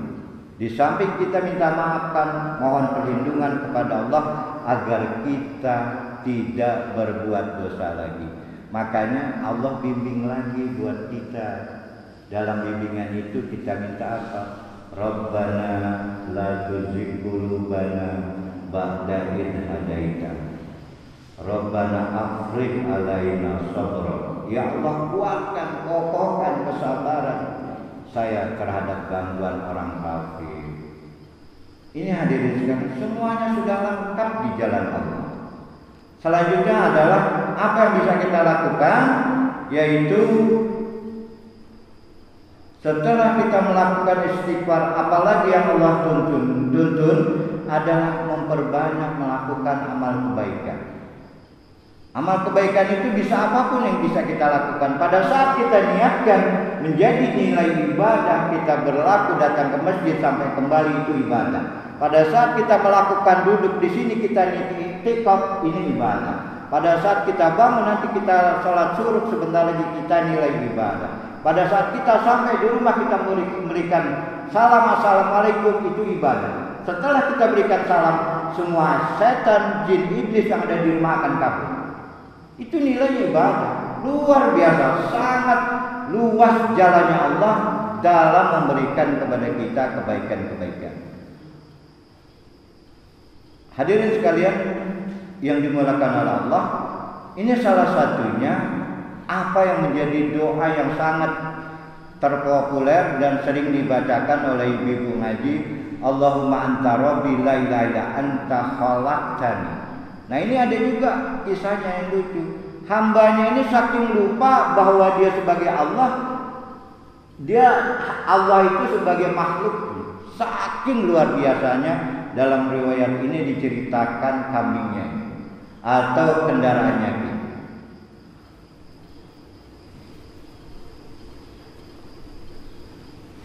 Di samping kita minta maafkan, mohon perlindungan kepada Allah agar kita tidak berbuat dosa lagi. Makanya Allah bimbing lagi buat kita. Dalam bimbingan itu kita minta apa? Rabbana la tuzigh qulubana ba'da idh hadaitana. Rabbana afrigh alaina sabra. Ya Allah, kuatkan, kokohkan kesabaran saya terhadap gangguan orang kafir. Ini hadirin sekalian, semuanya sudah lengkap di jalan Allah. Selanjutnya adalah apa yang bisa kita lakukan, yaitu setelah kita melakukan istighfar, apalagi yang Allah tuntun adalah memperbanyak melakukan amal kebaikan. Amal kebaikan itu bisa apapun yang bisa kita lakukan. Pada saat kita niatkan menjadi nilai ibadah, kita berlaku datang ke masjid sampai kembali, itu ibadah. Pada saat kita melakukan duduk di sini kita i'tikaf, ini ibadah. Pada saat kita bangun nanti kita sholat suruh sebentar lagi, kita nilai ibadah. Pada saat kita sampai di rumah kita memberikan salam assalamualaikum, itu ibadah. Setelah kita berikan salam, semua setan, jin, iblis yang ada di rumah akan kabur. Itu nilai ibadah. luar biasa, sangat luas jalannya Allah dalam memberikan kepada kita kebaikan-kebaikan. Hadirin sekalian yang dimuliakan oleh Allah, ini salah satunya apa yang menjadi doa yang sangat terpopuler dan sering dibacakan oleh ibu-ibu ngaji. Allahumma anta rabbi la ilaha illa anta khalaqtani. Nah, ini ada juga kisahnya yang lucu. Hambanya ini saking lupa bahwa dia sebagai Allah, Allah itu sebagai makhluk. Saking luar biasanya, dalam riwayat ini diceritakan kambingnya atau kendaraannya.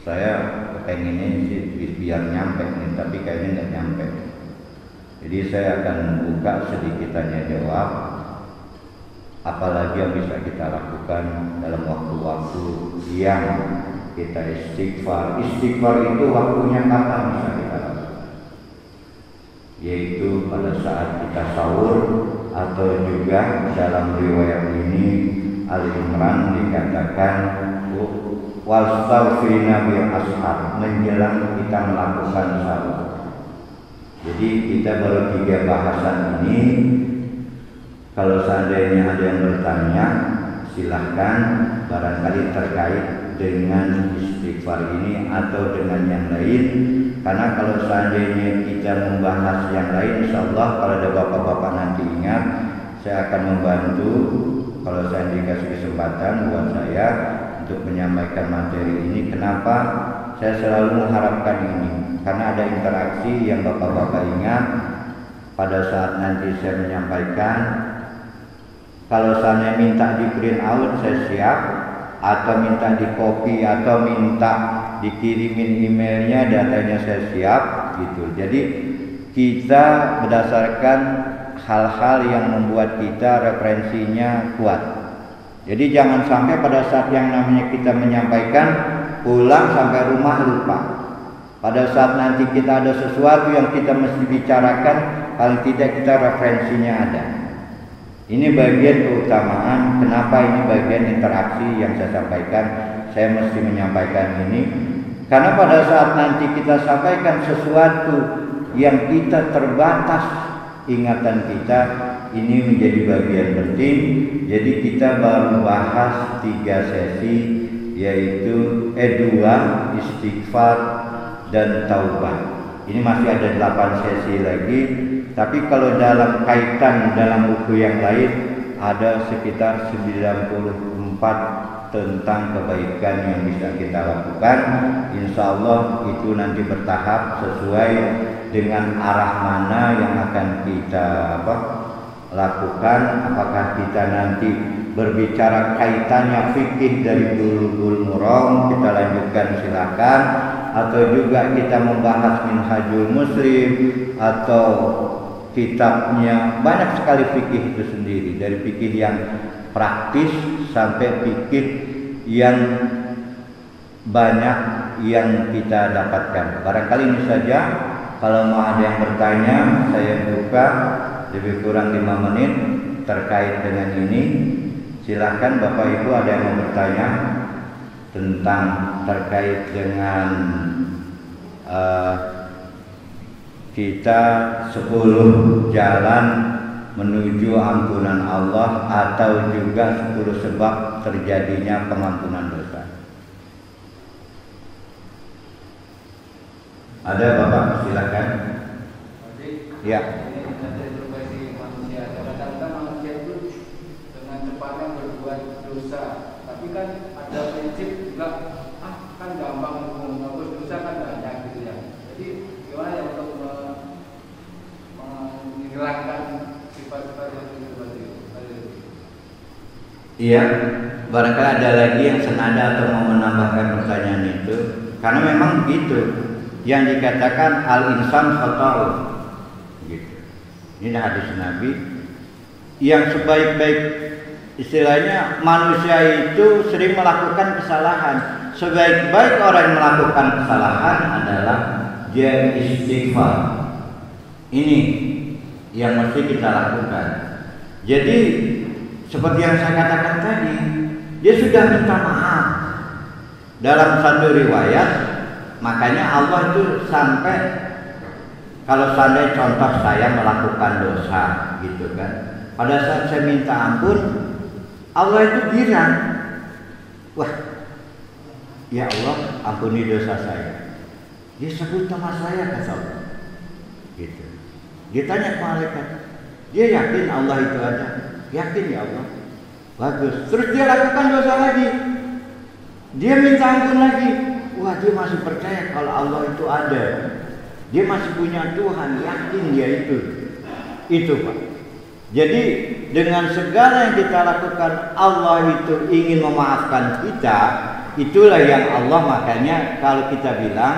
Saya pengennya sih biar nyampe nih, tapi kayaknya nggak nyampe. Jadi saya akan buka sedikit tanya jawab. Apalagi yang bisa kita lakukan dalam waktu-waktu yang kita istighfar. Istighfar itu waktunya kapan bisa kita lakukan? Yaitu pada saat kita sahur, atau juga dalam riwayat ini Al-Imran dikatakan wastaghfirna bil ashar, menjelang kita melakukan sahur. Jadi kita baru 3 bahasan ini. Kalau seandainya ada yang bertanya, silahkan, barangkali terkait dengan istighfar ini atau dengan yang lain. Karena kalau seandainya kita membahas yang lain, insya Allah kalau ada bapak-bapak nanti ingat, saya akan membantu. Kalau saya dikasih kesempatan buat saya untuk menyampaikan materi ini. Kenapa saya selalu mengharapkan ini? Karena ada interaksi yang bapak-bapak ingat pada saat nanti saya menyampaikan. Kalau saya minta di print out, saya siap, atau minta di copy, atau minta dikirimin emailnya, datanya saya siap gitu. Jadi kita berdasarkan hal-hal yang membuat kita referensinya kuat. Jadi jangan sampai pada saat yang namanya kita menyampaikan, pulang sampai rumah lupa. Pada saat nanti kita ada sesuatu yang kita mesti bicarakan, paling tidak kita referensinya ada. Ini bagian keutamaan. Kenapa ini bagian interaksi yang saya sampaikan? Saya mesti menyampaikan ini karena pada saat nanti kita sampaikan sesuatu yang kita terbatas ingatan kita, ini menjadi bagian penting. Jadi kita baru bahas 3 sesi, yaitu 2 istighfar dan taubat. Ini masih ada 8 sesi lagi. Tapi kalau dalam kaitan dalam buku yang lain ada sekitar 94 tentang kebaikan yang bisa kita lakukan. Insya Allah itu nanti bertahap sesuai dengan arah mana yang akan kita lakukan. Apakah kita nanti berbicara kaitannya fikih dari Bulughul Maram, kita lanjutkan silakan, atau juga kita membahas Minhajul Muslim atau kitabnya. Banyak sekali fikih itu sendiri, dari fikih yang praktis sampai fikih yang banyak yang kita dapatkan. Barangkali ini saja. Kalau mau ada yang bertanya, saya buka lebih kurang 5 menit terkait dengan ini. Silakan Bapak Ibu, ada yang mau bertanya tentang terkait dengan kita 10 jalan menuju ampunan Allah, atau juga 10 sebab terjadinya pengampunan dosa. Ada Bapak, silakan. Ya. Kan ada prinsip juga, kan gampang menghapus dosa kan banyak gitu ya. Jadi gimana ya untuk menghilangkan sifat-sifat yang seperti itu? Iya, barangkali ada lagi yang senada atau mau menambahkan pertanyaan itu. Karena memang gitu yang dikatakan al-insan khata'u gitu. Ini hadis Nabi yang sebaik-baik, istilahnya manusia itu sering melakukan kesalahan. Sebaik-baik orang yang melakukan kesalahan adalah dia istighfar. Ini yang mesti kita lakukan. Jadi seperti yang saya katakan tadi, dia sudah minta maaf. Dalam satu riwayat, makanya Allah itu sampai kalau seandainya contoh saya melakukan dosa gitu kan, pada saat saya minta ampun, Allah itu bilang, wah, ya Allah, ampuni dosa saya. Dia sebut nama saya, kata Allah. Gitu. Dia tanya ke malaikat, dia yakin Allah itu ada? Yakin ya Allah. Bagus. Terus dia lakukan dosa lagi. Dia minta ampun lagi. Wah, dia masih percaya kalau Allah itu ada. Dia masih punya Tuhan, yakin dia itu. Itu Pak. Jadi dengan segala yang kita lakukan, Allah itu ingin memaafkan kita. Itulah yang Allah, makanya kalau kita bilang,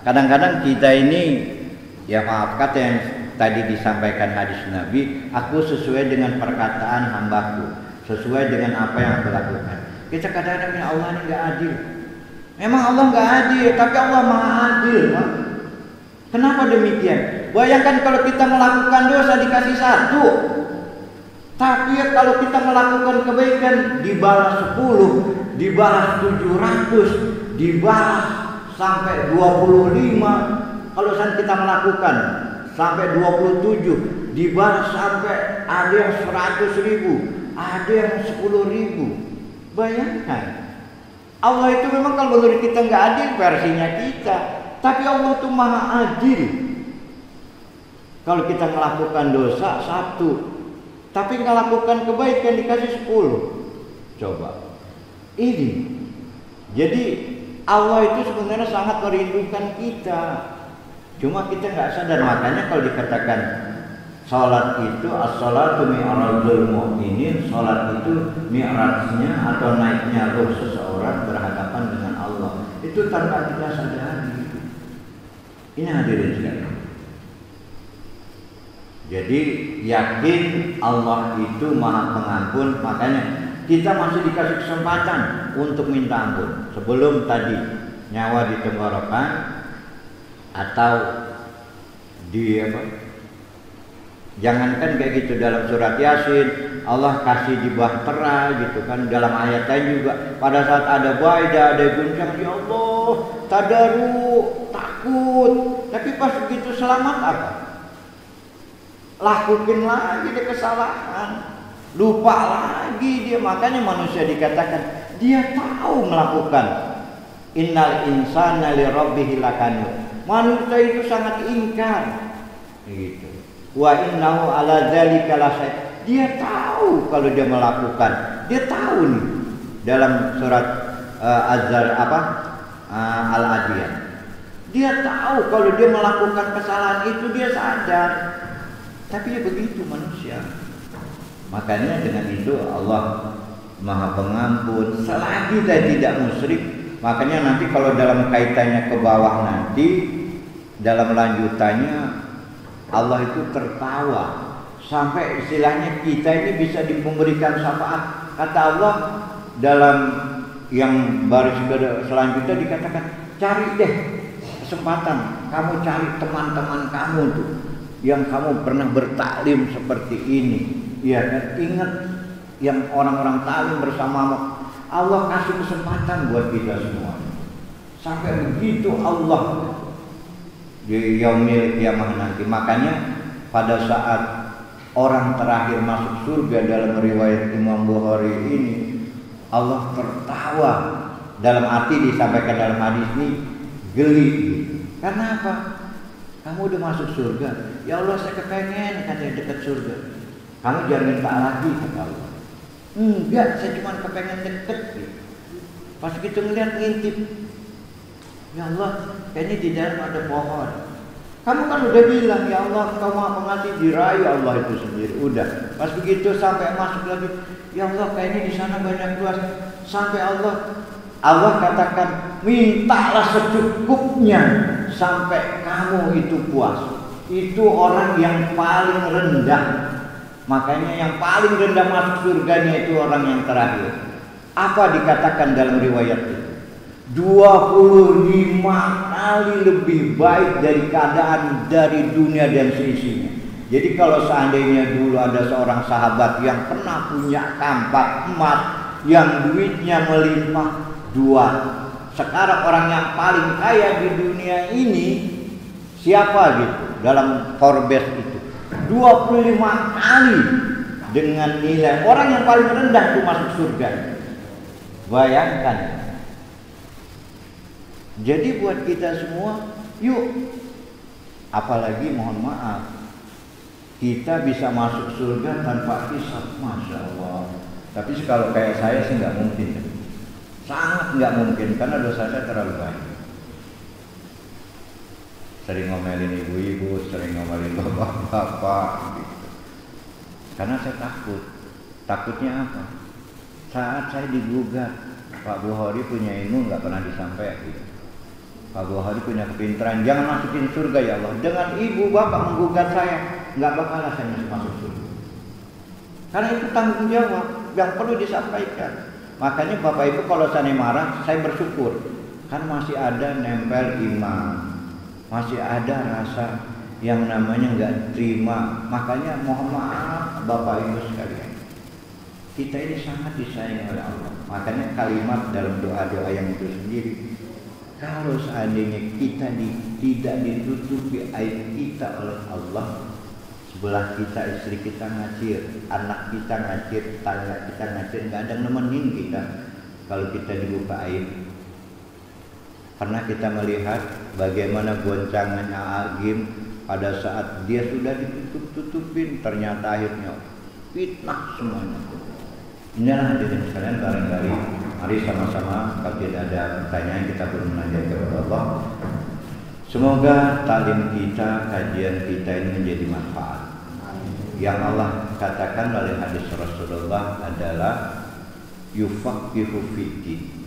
kadang-kadang kita ini, ya maaf kata yang tadi disampaikan hadis Nabi, aku sesuai dengan perkataan hambaku, sesuai dengan apa yang aku lakukan. Kita kadang-kadang bilang Allah ini nggak adil. Memang Allah nggak adil, tapi Allah maha adil. Pak. Kenapa demikian? Bayangkan kalau kita melakukan dosa dikasih 1, tapi kalau kita melakukan kebaikan dibalas 10, dibalas 700, dibalas sampai 25. Kalau kita melakukan sampai 27, dibalas sampai ada yang 100.000, ada yang 10.000. Bayangkan, Allah itu memang kalau menurut kita nggak adil versinya kita, tapi Allah itu maha adil. Kalau kita melakukan dosa 1, tapi melakukan kebaikan dikasih 10. Coba ini. Jadi Allah itu sebenarnya sangat merindukan kita. Cuma kita nggak sadar. Makanya kalau dikatakan salat itu as-salatu mi'rajul mu'minin, salat itu mi'rajnya atau naiknya ruh seseorang berhadapan dengan Allah. Itu tanpa kita sadari. Ini hadirin sekalian. Jadi yakin Allah itu maha pengampun. Makanya kita masih dikasih kesempatan untuk minta ampun sebelum tadi nyawa di tenggorokan atau di apa? Jangankan kayak gitu, dalam surat Yasin Allah kasih di bahtera gitu kan. Dalam ayat lain juga pada saat ada baidah, ada guncang, ya Allah tadaru, takut. Tapi pas begitu selamat apa? Lakukan lagi dia kesalahan, lupa lagi dia. Makanya manusia dikatakan dia tahu melakukan. Innal insana li rabbih lakanud. Manusia itu sangat ingkar gitu. Wa innahu ala dzalika lasyahid. Dia tahu kalau dia melakukan. Dia tahu nih dalam surat Al-Adiyat. Dia tahu kalau dia melakukan kesalahan itu, dia sadar. Tapi ya begitu manusia. Makanya dengan itu Allah Maha Pengampun selagi dia tidak musyrik. Makanya nanti kalau dalam kaitannya ke bawah nanti dalam lanjutannya Allah itu tertawa sampai istilahnya kita ini bisa memberikan syafaat. Kata Allah dalam yang baris selanjutnya dikatakan, cari deh kesempatan, kamu cari teman-teman kamu tuh yang kamu pernah bertaklim seperti ini, ya kan? Ingat yang orang-orang taklim bersamamu. Allah kasih kesempatan buat kita semua. Sampai begitu Allah di yaumil kiamah nanti. Makanya pada saat orang terakhir masuk surga dalam riwayat Imam Bukhari ini, Allah tertawa. Dalam arti disampaikan dalam hadis ini geli. Karena apa? Kamu udah masuk surga. Ya Allah, saya kepengen katanya dekat surga. Kamu jangan minta lagi, kata Allah. Enggak, saya cuma kepengen deket. Pas gitu ngeliat ngintip, ya Allah, kayaknya di dalam ada pohon. Kamu kan udah bilang, ya Allah, Engkau Maha Pengasih, dirayu Allah itu sendiri. Udah. Pas begitu sampai masuk lagi, ya Allah, kayaknya di sana banyak luas. Sampai Allah katakan, mintalah secukupnya sampai kamu itu puas. Itu orang yang paling rendah. Makanya yang paling rendah masuk surganya itu orang yang terakhir. Apa dikatakan dalam riwayat itu? 25 kali lebih baik dari keadaan dari dunia dan seisinya. Jadi kalau seandainya dulu ada seorang sahabat yang pernah punya kampak emas yang duitnya melimpah dua, sekarang orang yang paling kaya di dunia ini siapa gitu dalam Forbes itu 25 kali dengan nilai orang yang paling rendah itu masuk surga. Bayangkan. Jadi buat kita semua, yuk, apalagi mohon maaf, kita bisa masuk surga tanpa hisab, masya Allah. Tapi kalau kayak saya sih nggak mungkin, sangat nggak mungkin karena dosa saya terlalu banyak. Sering ngomelin ibu-ibu, sering ngomelin bapak-bapak, gitu. Karena saya takut. Takutnya apa? Saat saya digugat, Pak Bukhari punya ilmu nggak pernah disampaikan. Pak Bukhari punya kepintaran, jangan masukin surga ya Allah. Dengan ibu bapak menggugat saya, nggak bakal saya masuk surga. Karena itu tanggung jawab yang perlu disampaikan. Makanya bapak ibu kalau saya marah, saya bersyukur. Kan masih ada nempel iman, masih ada rasa yang namanya nggak terima. Makanya mohon maaf bapak ibu sekalian, kita ini sangat disayang oleh Allah. Makanya kalimat dalam doa-doa yang itu sendiri, kalau seandainya kita tidak ditutupi aib kita oleh Allah, sebelah kita istri kita ngacir, anak kita ngacir, tetangga kita ngacir, nggak ada yang nemenin kita kalau kita dibuka aib. Pernah kita melihat bagaimana goncangannya Agim pada saat dia sudah ditutup-tutupin, ternyata akhirnya fitnah semuanya. Inilah hadirin sekalian, barangkali mari sama-sama kalau tidak ada pertanyaan kita bermunajat kepada Allah. Semoga taklim kita, kajian kita ini menjadi manfaat. Yang Allah katakan oleh hadis Rasulullah adalah yufaqihu fiddin.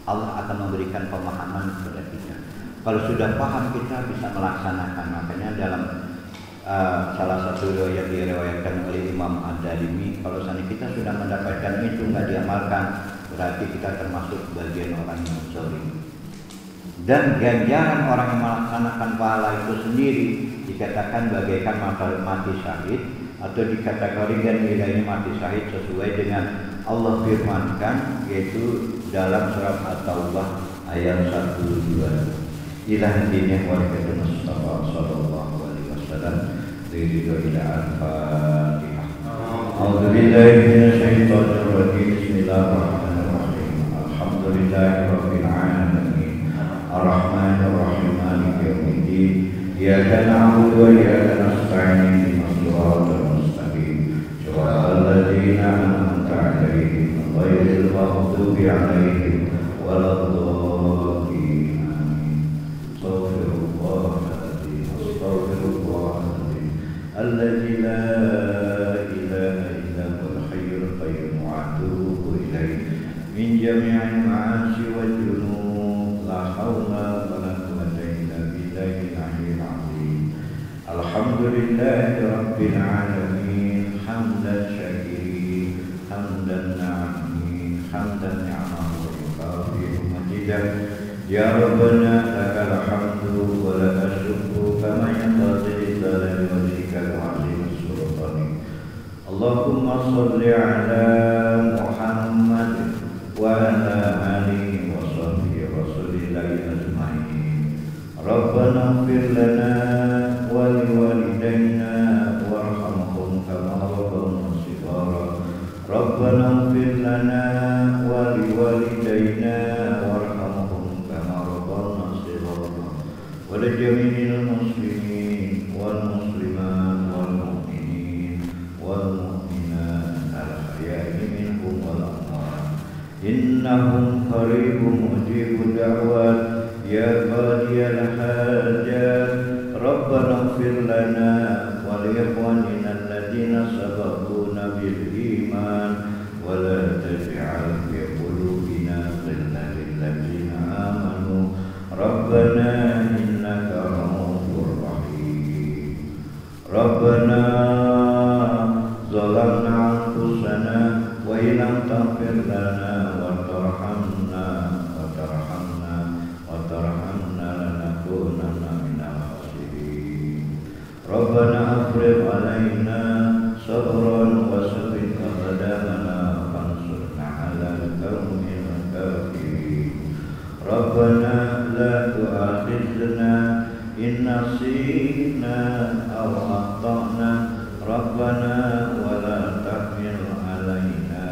Allah akan memberikan pemahaman kepada kita. Kalau sudah paham kita bisa melaksanakan. Makanya dalam salah satu riwayat diriwayatkan oleh Imam Ad-Darimi, kalau seandainya kita sudah mendapatkan itu nggak diamalkan, berarti kita termasuk bagian orang yang zalim. Dan ganjaran orang yang melaksanakan pahala itu sendiri dikatakan bagaikan mati syahid, atau dikategorikan nilainya mati syahid sesuai dengan Allah firmankan, yaitu dalam surat At-Taubah ayat 1-2. Ilah dinnya wa Mustafa sallallahu alaihi wasallam ridho ila al-Fatihah. A'udzu billahi minasyaitonir rajim. Bismillahirrahmanirrahim. Alhamdulillahirabbil alamin. Ar-Rahmanir Rahim. Maliki yaumiddin. Iyyaka na'budu wa iyyaka nasta'in. Ihdinas siratal mustaqim. Shiratal ladzina an'amta 'alaihim ghairil maghdubi 'alaihim waladdallin. الذي لا إله إلا هو الحي القيوم وأتوب إليه من جميع المعاصي والذنوب لا حول ولا قوة إلا بالله العلي العظيم. الحمد لله رب العالمين حمدا شاكرين حمدا ناعمين حمدا نعمه ويكافئ مجيدا. يا ربنا لك الحمد ولك الشكر كما ينبغي لجلال وجهك العظيم السلطان. اللهم صل على محمد وعلى آله وصحبه رسول الله أجمعين. ربنا اغفر لنا ولوالدينا وارحمهم كما ربونا صغارا. ربنا اغفر لنا ولوالدينا ولجميع المسلمين والمسلمات والمؤمنين والمؤمنات الأحياء منهم والأموات إنهم قريب مجيب الدعوات يا قاضي الحاجات. ربنا اغفر لنا ولإخواننا الذين سبقونا بالإيمان ولا تجعل في قلوبنا غلا للذين آمنوا ربنا ربنا ظلمنا أنفسنا وإن لم تغفر لنا وترحمنا لنكونن من الخاسرين. Rabbana afrigh alaina sabran wa sabbit aqdamana wansurna 'alal qaumil kafirin. Rabbana la tu'akhidhna in nasina aw akhtana. Rabbana wa la tahmil alaina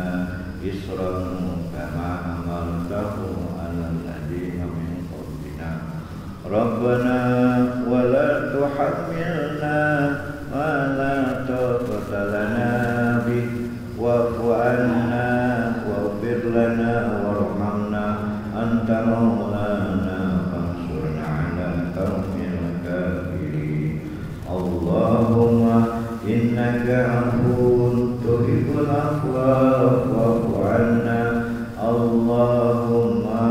isran kama hamaltahu 'alal ladzina min qablina. Rabbana wa la tuhammilna ma la taqata lana bih wa'fu 'anna waghfir lana warhamna anta maulana fansurna 'alal qaumil kafirin. Allahumma innaka 'afuwwun tuhibbul 'afwa fa'fu 'anna. Allahumma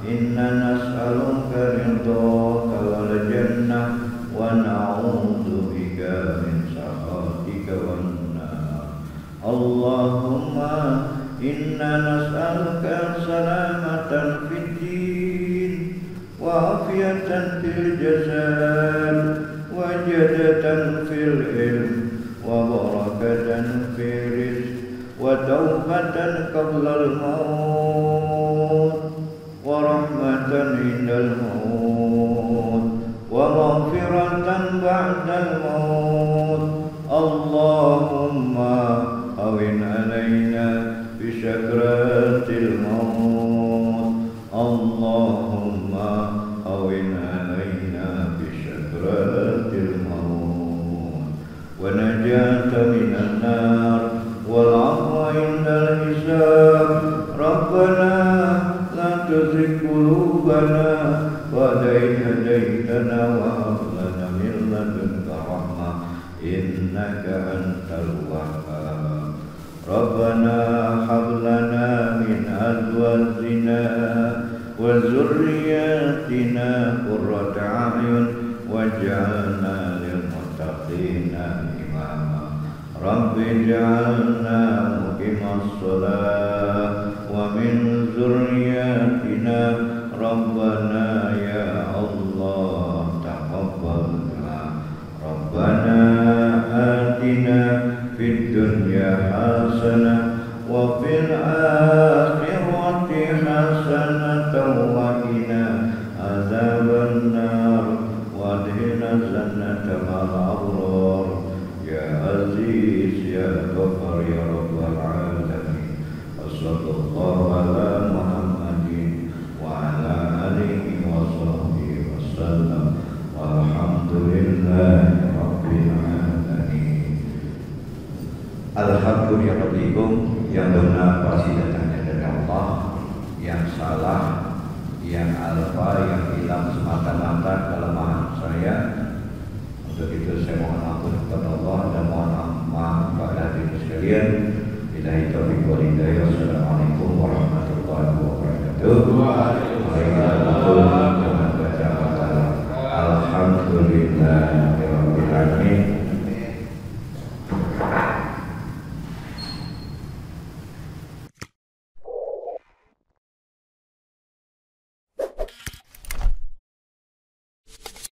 inna nas'aluka ridhaka wal jannah wa na'udzu bika min sakhatika wan nar. Allahumma inna nas'aluka salamatan fid din wa afiyatan fil jasad wa jadatan fil ilm wa barakatan fil rizq wa taubatan qabla al-maut wa rahmatan indal maut wa maghfiratan ba'da al-maut. Allahumma awin alaina bi sakratil maut. Allahumma awin alaina bi sakratil maut wa najata minan nar wal 'afwa indal hisab. Rabbana la tuzigh qulubana ba'da idh hadaytana wa hab lana min ladunka rahmah innaka antal wahhab. Rabbana hab lana min azwajina wa dzurriyyatina qurrata a'yun waj'alna lil muttaqina imama. Rabbi ij'alna muqimas shalah wa min dzurriyyatina Rabbana ya Allah taqabbal du'a. Rabbana atina fid dunya hasanah wa fil akhirati hasanatan wa qina adzaban nar wa adkhilna jannata ma'al abrar ya aziz ya ghafar ya rabbal alamin. Sallallahu ala Muhammadin wa ala alihi wa sahbihi wasallam walhamdulillahi rabbil alamin. Alhamdulillahirabbil yang benar pasti datangnya dari Allah, yang salah, yang alfa, yang hilang semata-mata kelemahan saya. Untuk itu saya mohon ampun kepada Allah dan mohon maaf kepada hadirin sekalian. Billahi taufiq wal hidayah. Assalamualaikum warahmatullahi wabarakatuh. Waalaikumsalam. Alhamdulillahirabbil alamin.